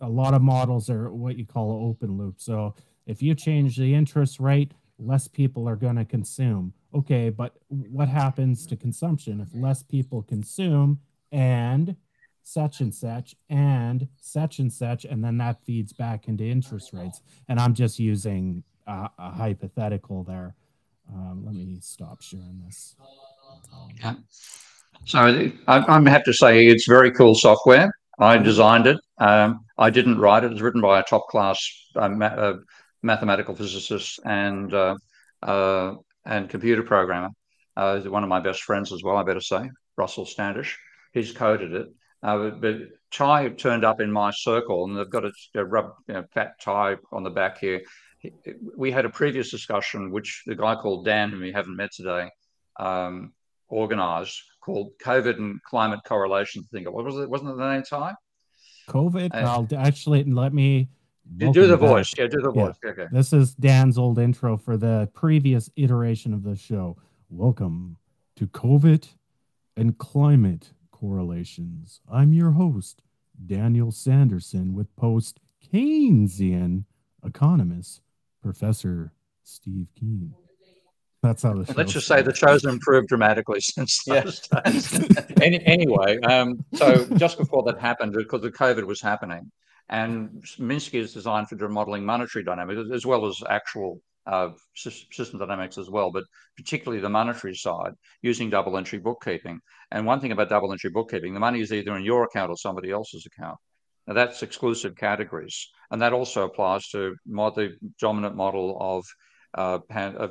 lot of models are what you call an open loop. So if you change the interest rate, less people are going to consume. Okay, but what happens to consumption if less people consume and such and such and such and such, and then that feeds back into interest rates? And I'm just using a hypothetical there. Let me stop sharing this. Yeah. So I have to say it's very cool software. I designed it. I didn't write it. It was written by a top-class mathematical physicist and computer programmer. One of my best friends as well, I better say, Russell Standish. He's coded it. But Ty turned up in my circle, and they've got a fat tie on the back here. We had a previous discussion, which the guy called Dan, whom we haven't met today, organized, called COVID and Climate Correlation. What was it? Wasn't it the name, Ty? COVID? I'll actually, let me do the voice. Yeah, do the voice. Yeah. Okay. This is Dan's old intro for the previous iteration of the show. Welcome to COVID and Climate Correlations. I'm your host, Daniel Sanderson, with post-Keynesian economist, Professor Steve Keen. That's how the show. Let's just say the show's improved dramatically since those days. Anyway, so just before that happened, because the COVID was happening, and Minsky is designed for modeling monetary dynamics as well as actual system dynamics as well, but particularly the monetary side, using double entry bookkeeping. And one thing about double entry bookkeeping, the money is either in your account or somebody else's account. Now that's exclusive categories, and that also applies to the dominant model of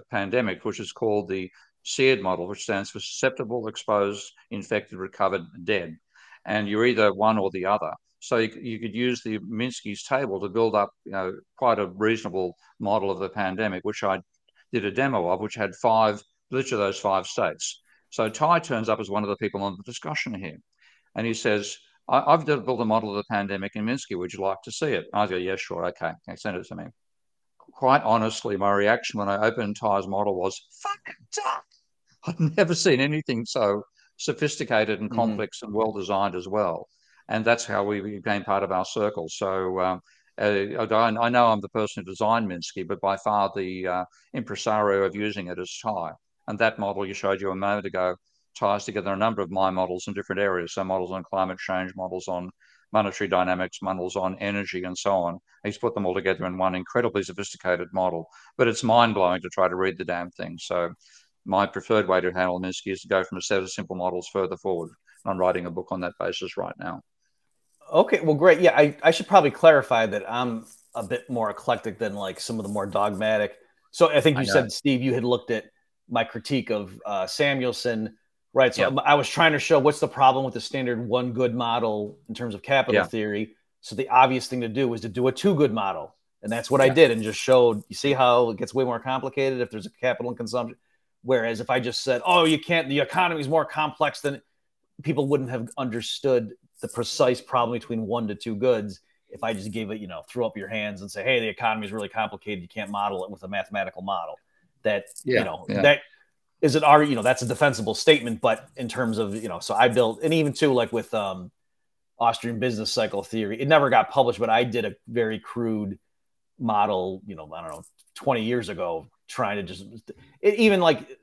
pandemic, which is called the SEERD model, which stands for susceptible, exposed, infected, recovered, dead. And you're either one or the other. So you could use the Minsky's table to build up, quite a reasonable model of the pandemic, which I did a demo of, which had each of those 5 states. So Ty turns up as one of the people on the discussion here, and he says, I've built a model of the pandemic in Minsky. Would you like to see it? I go, yeah, sure. Okay. Send it to me. Quite honestly, my reaction when I opened Ty's model was, fucking tough. I've never seen anything so sophisticated and complex and well designed as well. And that's how we became part of our circle. So I know I'm the person who designed Minsky, but by far the impresario of using it is Ty. And that model you showed you a moment ago ties together a number of my models in different areas. So models on climate change, models on monetary dynamics, models on energy, and so on. He's put them all together in one incredibly sophisticated model. But it's mind-blowing to try to read the damn thing. So my preferred way to handle Minsky is to go from a set of simple models further forward. I'm writing a book on that basis right now. Okay, well, great. Yeah, I should probably clarify that I'm a bit more eclectic than like some of the more dogmatic. So I think you said, Steve, you had looked at my critique of Samuelson, right? So I was trying to show what's the problem with the standard one good model in terms of capital theory. So the obvious thing to do was to do a 2 good model. And that's what I did, and just showed, you see how it gets way more complicated if there's a capital and consumption. Whereas if I just said, oh, you can't, the economy is more complex than, people wouldn't have understood the precise problem between 1 to 2 goods if I just gave it, throw up your hands and say, hey, the economy is really complicated. You can't model it with a mathematical model. That, that is an argument, that's a defensible statement. But in terms of, so I built, and even too, like with Austrian business cycle theory, it never got published, but I did a very crude model, I don't know, 20 years ago, trying to even like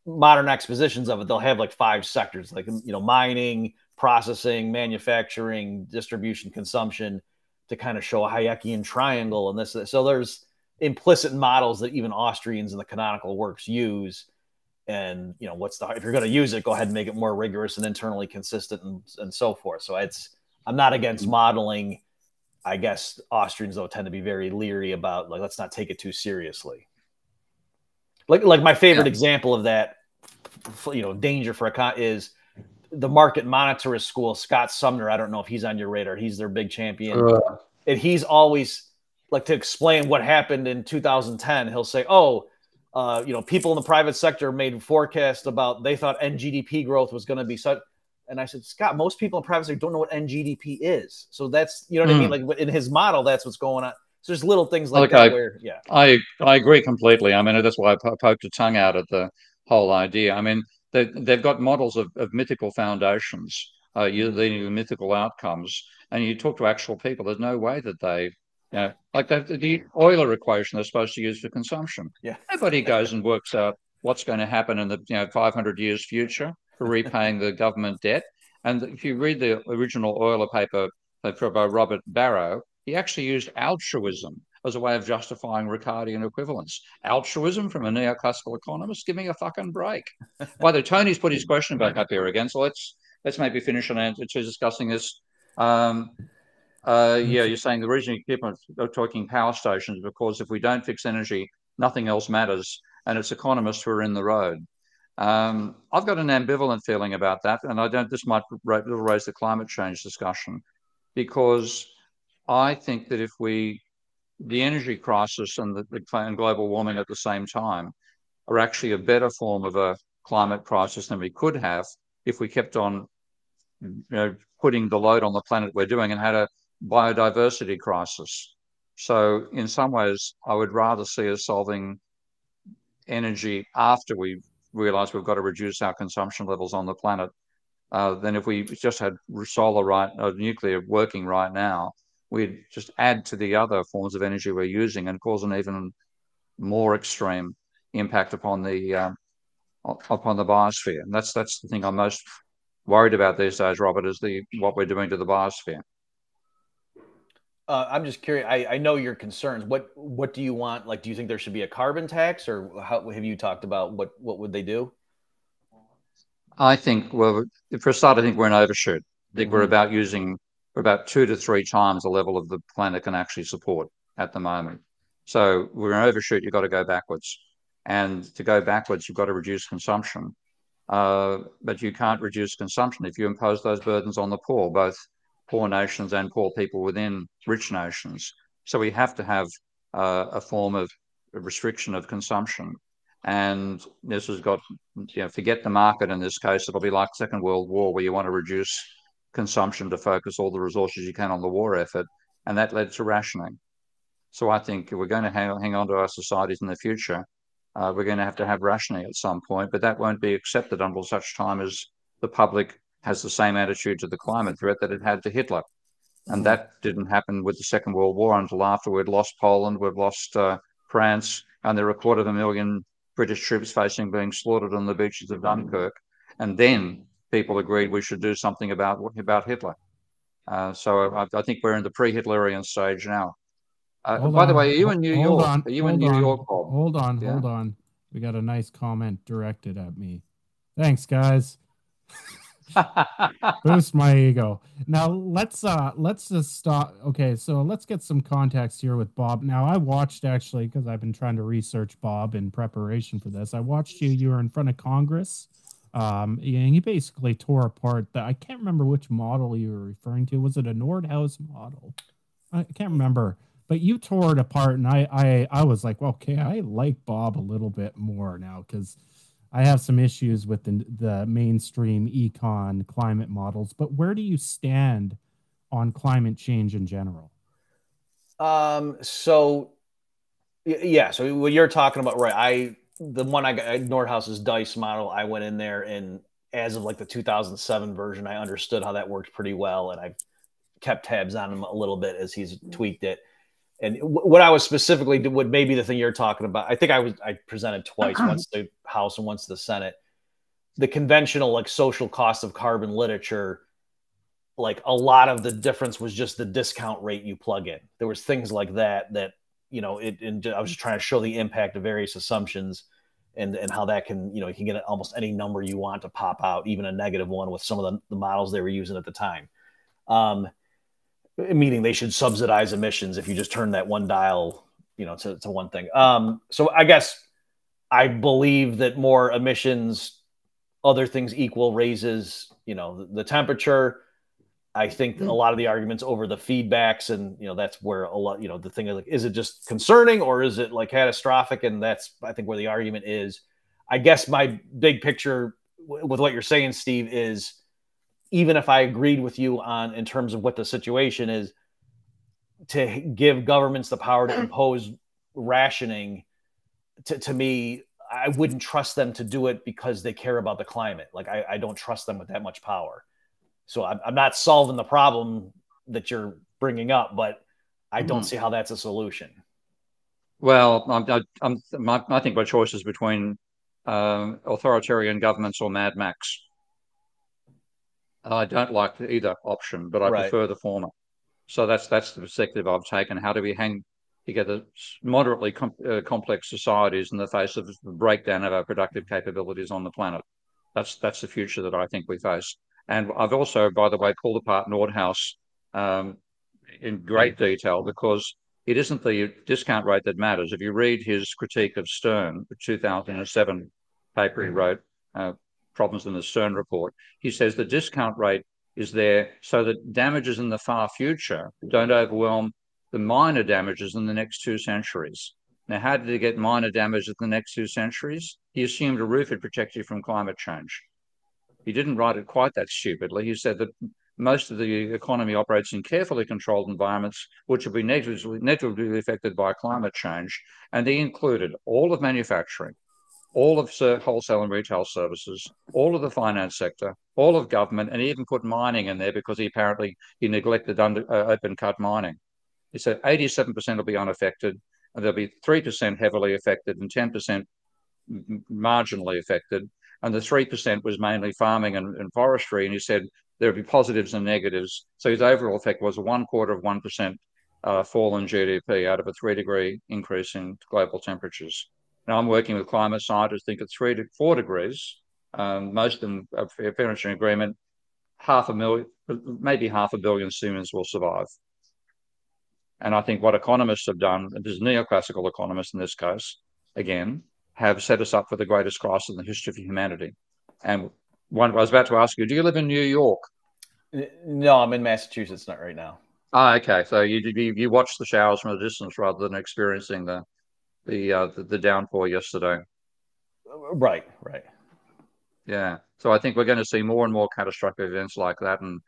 modern expositions of it, they'll have like 5 sectors, like, mining, processing, manufacturing, distribution, consumption, to kind of show a Hayekian triangle and this. So there's implicit models that even Austrians in the canonical works use. And, if you're going to use it, go ahead and make it more rigorous and internally consistent and so forth. So I'm not against modeling. I guess Austrians, though, tend to be very leery about, like, let's not take it too seriously. Like my favorite example of that, danger for is the market monetarist school, Scott Sumner. I don't know if he's on your radar. He's their big champion. And he's always, like, to explain what happened in 2010, he'll say, people in the private sector made forecasts about, they thought NGDP growth was going to be such. And I said, Scott, most people in private sector don't know what NGDP is. So that's, what I mean? Like, in his model, that's what's going on. So there's little things like that where, I agree completely. I mean, that's why I poked a tongue out at the whole idea. I mean, they've got models of mythical foundations, leading to mythical outcomes. And you talk to actual people, there's no way that they, like the Euler equation they're supposed to use for consumption. Yeah. Nobody goes and works out what's going to happen in the 500 years future for repaying the government debt. And if you read the original Euler paper by Robert Barrow, he actually used altruism as a way of justifying Ricardian equivalence. Altruism from a neoclassical economist? Give me a fucking break. By the way, Tony's put his question back up here again, so let's maybe finish an answer to discussing this. You're saying the reason you keep on talking power stations is because if we don't fix energy, nothing else matters, and it's economists who are in the road. I've got an ambivalent feeling about that, and this might raise the climate change discussion, because I think that the energy crisis and and global warming at the same time are actually a better form of a climate crisis than we could have if we kept on, putting the load on the planet we're doing and had a biodiversity crisis. So in some ways, I would rather see us solving energy after we realize we've got to reduce our consumption levels on the planet than if we just had nuclear working right now. We'd just add to the other forms of energy we're using and cause an even more extreme impact upon the biosphere. And that's the thing I'm most worried about these days, Robert, is what we're doing to the biosphere. I'm just curious. I know your concerns. What do you want? Like, do you think there should be a carbon tax, or how have you talked about what would they do? I think, well, for a start, I think we're an overshoot. I think we're about 2 to 3 times the level of the planet can actually support at the moment. So we're an overshoot. You've got to go backwards. And to go backwards, you've got to reduce consumption. But you can't reduce consumption if you impose those burdens on the poor, both poor nations and poor people within rich nations. So we have to have a form of restriction of consumption. And this has got, forget the market in this case. It'll be like Second World War, where you want to reduce consumption to focus all the resources you can on the war effort. And that led to rationing. So I think if we're going to hang on to our societies in the future, we're going to have rationing at some point, but that won't be accepted until such time as the public has the same attitude to the climate threat that it had to Hitler. And that didn't happen with the Second World War until after we'd lost Poland, we'd lost France, and there were 250,000 British troops being slaughtered on the beaches of Dunkirk. And then people agreed we should do something about Hitler. So I think we're in the pre-Hitlerian stage now. By the way, are you in New York? Are you in New York, Bob? Hold on. We got a nice comment directed at me. Thanks, guys. Boost my ego. Now let's just stop. Okay, so let's get some context here with Bob. Now I watched, actually, because I've been trying to research Bob in preparation for this. I watched you were in front of Congress. And you basically tore apart I can't remember which model you were referring to. Was it a Nordhaus model? I can't remember. But you tore it apart, and I was like, well, okay, I like Bob a little bit more now, because I have some issues with the mainstream econ climate models, but where do you stand on climate change in general? So yeah, so what you're talking about, right? The one I got, Nordhaus's Dice model, I went in there, and as of like the 2007 version, I understood how that worked pretty well, and I've kept tabs on him a little bit as he's tweaked it. And what I was specifically, what maybe the thing you're talking about, I think I presented twice, once the House and once the Senate, the conventional like social cost of carbon literature. Like a lot of the difference was just the discount rate you plug in. There was things like that, I was just trying to show the impact of various assumptions and how that can, you can get almost any number you want to pop out, even a negative one with some of the models they were using at the time. Meaning they should subsidize emissions if you just turn that one dial, to one thing. So I guess I believe that more emissions, other things equal, raises, the temperature. I think a lot of the arguments over the feedbacks, and that's where a lot, the thing is like, is it just concerning or is it like catastrophic? And that's, I think, where the argument is. I guess my big picture with what you're saying, Steve, is even if I agreed with you in terms of what the situation is, to give governments the power to impose rationing, to me, I wouldn't trust them to do it because they care about the climate. Like I don't trust them with that much power. So I'm not solving the problem that you're bringing up, but I don't see how that's a solution. Well, I think my choice is between authoritarian governments or Mad Max. I don't like either option, but I prefer the former. So that's the perspective I've taken. How do we hang together moderately complex societies in the face of the breakdown of our productive capabilities on the planet? That's the future that I think we face. And I've also, by the way, pulled apart Nordhaus in great detail, because it isn't the discount rate that matters. If you read his critique of Stern, the 2007 paper he wrote, Problems in the Stern Report, he says the discount rate is there so that damages in the far future don't overwhelm the minor damages in the next 2 centuries. Now, how did he get minor damage in the next 2 centuries? He assumed a roof would protect you from climate change. He didn't write it quite that stupidly. He said that most of the economy operates in carefully controlled environments, which will be negatively affected by climate change. And he included all of manufacturing, all of wholesale and retail services, all of the finance sector, all of government, and he even put mining in there because he neglected open cut mining. He said 87% will be unaffected, and there'll be 3% heavily affected and 10% marginally affected. And the 3% was mainly farming and forestry. And he said there'd be positives and negatives. So his overall effect was a 1/4% fall in GDP out of a 3-degree increase in global temperatures. Now, I'm working with climate scientists, think it's 3 to 4 degrees. Most of them are very much in agreement. Maybe 500 million humans will survive. And I think what economists have done, and there's neoclassical economists in this case, again, have set us up for the greatest crisis in the history of humanity. And I was about to ask you, do you live in New York? No, I'm in Massachusetts right now. Oh, okay. So you watch the showers from a distance rather than experiencing the downpour yesterday. Right. Yeah. So I think we're going to see more and more catastrophic events like that, and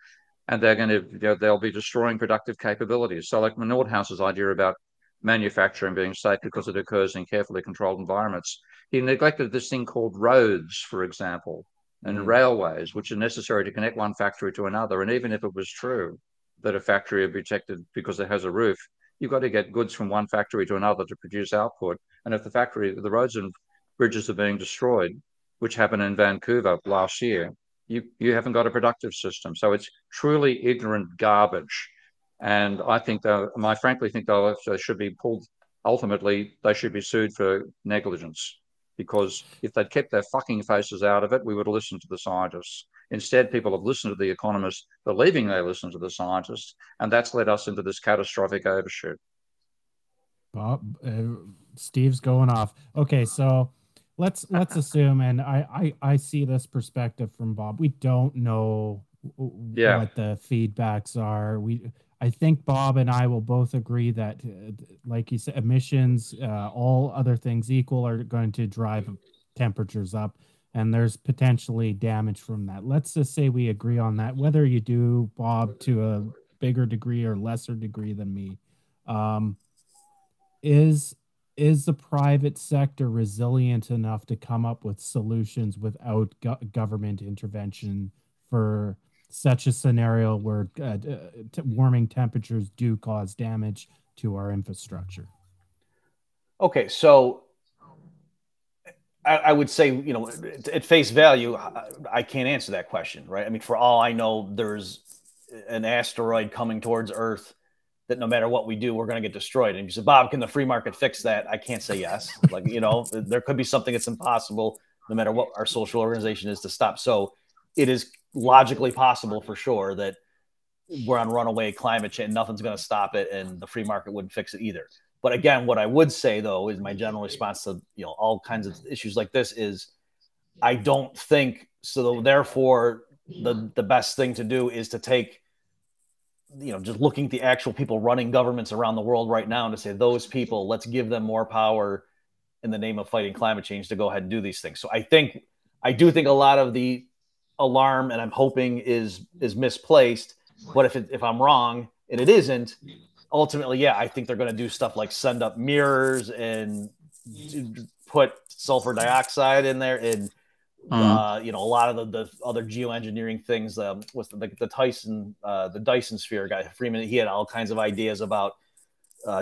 they'll be destroying productive capabilities. So like Nordhaus's idea about manufacturing being safe because it occurs in carefully controlled environments, he neglected this thing called roads, for example, and railways, which are necessary to connect one factory to another. And even if it was true that a factory would be protected because it has a roof, you've got to get goods from one factory to another to produce output. And if the roads and bridges are being destroyed, which happened in Vancouver last year, you haven't got a productive system. So it's truly ignorant garbage. And I frankly think they should be pulled. Ultimately, they should be sued for negligence, because if they'd kept their fucking faces out of it, we would have listened to the scientists. Instead, people have listened to the economists, believing they listen to the scientists, and that's led us into this catastrophic overshoot. Bob, Steve's going off. Okay, so let's assume, and I see this perspective from Bob. We don't know what the feedbacks are. I think Bob and I will both agree that, like you said, emissions, all other things equal, are going to drive temperatures up. and there's potentially damage from that. Let's just say we agree on that, whether you do, Bob, to a bigger degree or lesser degree than me. Is the private sector resilient enough to come up with solutions without government intervention for such a scenario where warming temperatures do cause damage to our infrastructure? Okay, so I would say, at face value, I can't answer that question, right? I mean, for all I know, there's an asteroid coming towards Earth that no matter what we do, we're going to get destroyed. And you said, Bob, can the free market fix that? I can't say yes. Like, there could be something that's impossible, no matter what our social organization is, to stop. So it is logically possible for sure that we're on runaway climate change. Nothing's going to stop it, and the free market wouldn't fix it either. But again, what I would say, though, is my general response to all kinds of issues like this is I don't think so. Therefore, the best thing to do is to take, just looking at the actual people running governments around the world right now and to say those people, let's give them more power in the name of fighting climate change to go ahead and do these things. So I do think a lot of the alarm, and I'm hoping is misplaced. But if I'm wrong and it isn't, ultimately, yeah, I think they're going to do stuff like send up mirrors and put sulfur dioxide in there, and a lot of the other geoengineering things. What's the Dyson sphere guy, Freeman? He had all kinds of ideas about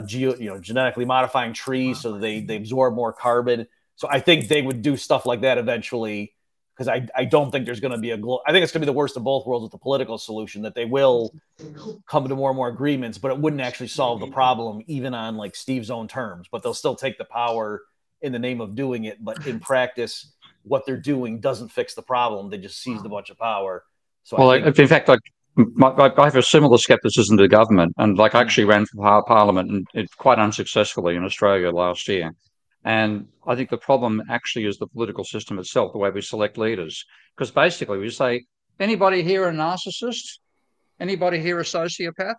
genetically modifying trees so that they absorb more carbon. So I think they would do stuff like that eventually, because I don't think there's going to be I think it's going to be the worst of both worlds with the political solution, that they will come to more and more agreements, but it wouldn't actually solve the problem, even on like Steve's own terms. But they'll still take the power in the name of doing it. But in practice, what they're doing doesn't fix the problem. They just seized a bunch of power. So well, in fact, I have a similar skepticism to the government, and I actually ran for Parliament and quite unsuccessfully in Australia last year. And I think the problem actually is the political system itself, the way we select leaders. Because basically we say, anybody here a narcissist? Anybody here a sociopath?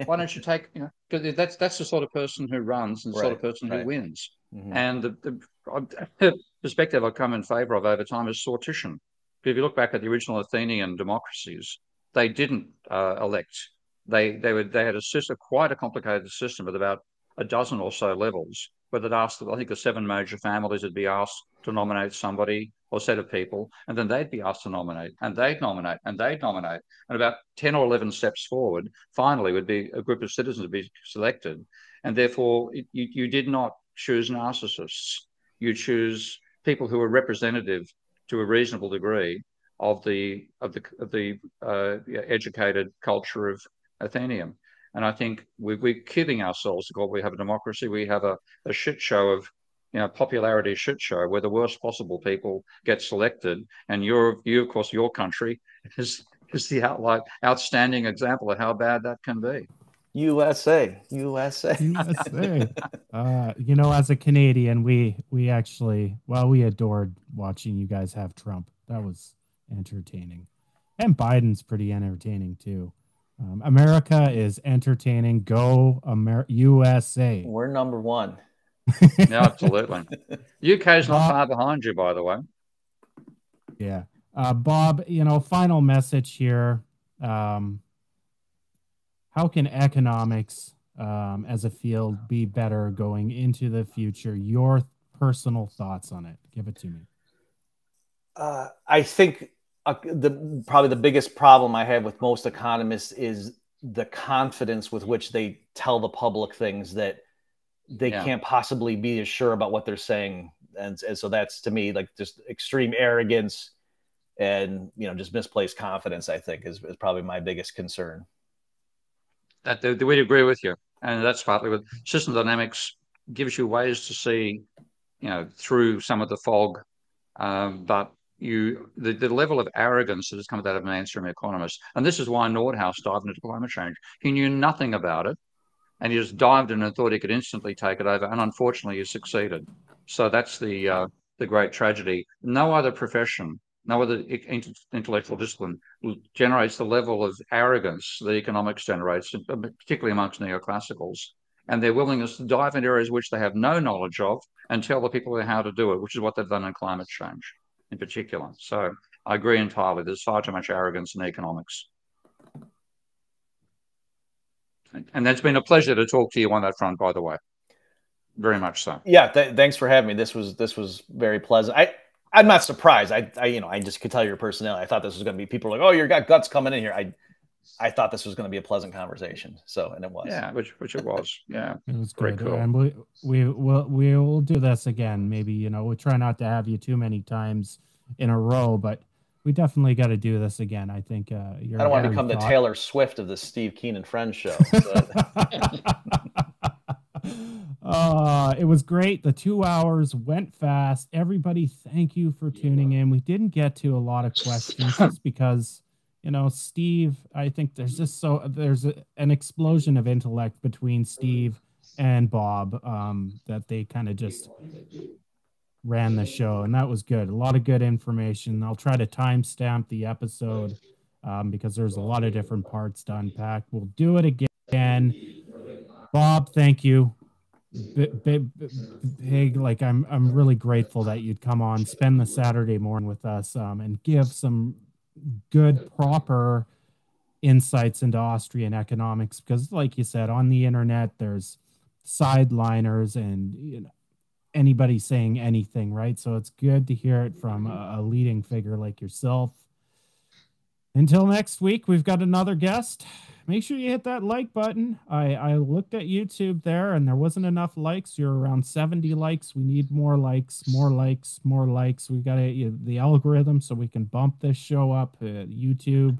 Why don't you take, because that's the sort of person who runs and the sort of person who wins. Mm-hmm. And the perspective I've come in favor of over time is sortition. If you look back at the original Athenian democracies, they didn't elect. They had quite a complicated system with about a dozen or so levels, where they'd ask, I think the 7 major families would be asked to nominate somebody or set of people, and then they'd be asked to nominate, and they'd nominate, and they'd nominate. And about 10 or 11 steps forward, finally would be a group of citizens to be selected. And therefore, you did not choose narcissists. You choose people who are representative to a reasonable degree of the educated culture of Athenium. And I think we're kidding ourselves to call we have a democracy. We have a shit show of, popularity shit show where the worst possible people get selected. And of course, your country is the outstanding example of how bad that can be. USA. As a Canadian, we actually, we adored watching you guys have Trump. That was entertaining. And Biden's pretty entertaining too. America is entertaining. Go USA. We're number one. Yeah, absolutely. UK's not far behind you, by the way. Yeah. Bob, final message here. How can economics as a field be better going into the future? Your personal thoughts on it. Give it to me. I think probably the biggest problem I have with most economists is the confidence with which they tell the public things that they can't possibly be as sure about what they're saying. And so that's, to me, like just extreme arrogance and, just misplaced confidence, I think is probably my biggest concern. We'd agree with you. And that's partly with system dynamics gives you ways to see, through some of the fog. But the level of arrogance that has come out of mainstream economists, and this is why Nordhaus dived into climate change. He knew nothing about it, and he just dived in and thought he could instantly take it over, and unfortunately he succeeded. So that's the great tragedy. No other profession, no other intellectual discipline generates the level of arrogance that economics generates, particularly amongst neoclassicals, and their willingness to dive into areas which they have no knowledge of and tell the people how to do it, which is what they've done in climate change. in particular. So I agree entirely. There's far too much arrogance in economics. And that's been a pleasure to talk to you on that front, by the way. Very much so. Yeah, thanks for having me. This was very pleasant. I'm not surprised. I just could tell your personality. I thought this was going to be people are like, oh, you got guts coming in here. I thought this was going to be a pleasant conversation. So, and it was. Yeah, which it was. Yeah, it was very good. cool. And we'll do this again. Maybe we'll try not to have you too many times in a row, but we definitely got to do this again. I think I don't want to become the Taylor Swift of the Steve Keenan Friends show. It was great. The 2 hours went fast. Everybody, thank you for tuning in. We didn't get to a lot of questions just because, Steve, I think there's an explosion of intellect between Steve and Bob that they kind of just ran the show, and that was good. A lot of good information. I'll try to timestamp the episode because there's a lot of different parts to unpack. We'll do it again. Bob, thank you. Big, like I'm really grateful that you'd come on, spend the Saturday morning with us, and give some good, proper insights into Austrian economics. Because, like you said, on the internet, there's sideliners and anybody saying anything, right? So it's good to hear it from a leading figure like yourself. Until next week, we've got another guest. Make sure you hit that like button. I looked at YouTube there, and there wasn't enough likes. You're around 70 likes. We need more likes, more likes, more likes. We've got the algorithm so we can bump this show up. YouTube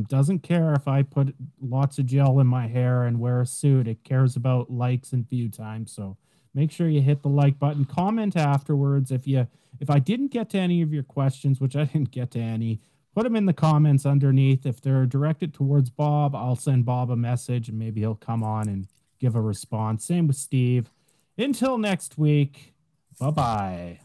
doesn't care if I put lots of gel in my hair and wear a suit. It cares about likes and view time. So make sure you hit the like button. Comment afterwards. If I didn't get to any of your questions, which I didn't get to any, put them in the comments underneath. If they're directed towards Bob, I'll send Bob a message and maybe he'll come on and give a response. Same with Steve. Until next week, bye-bye.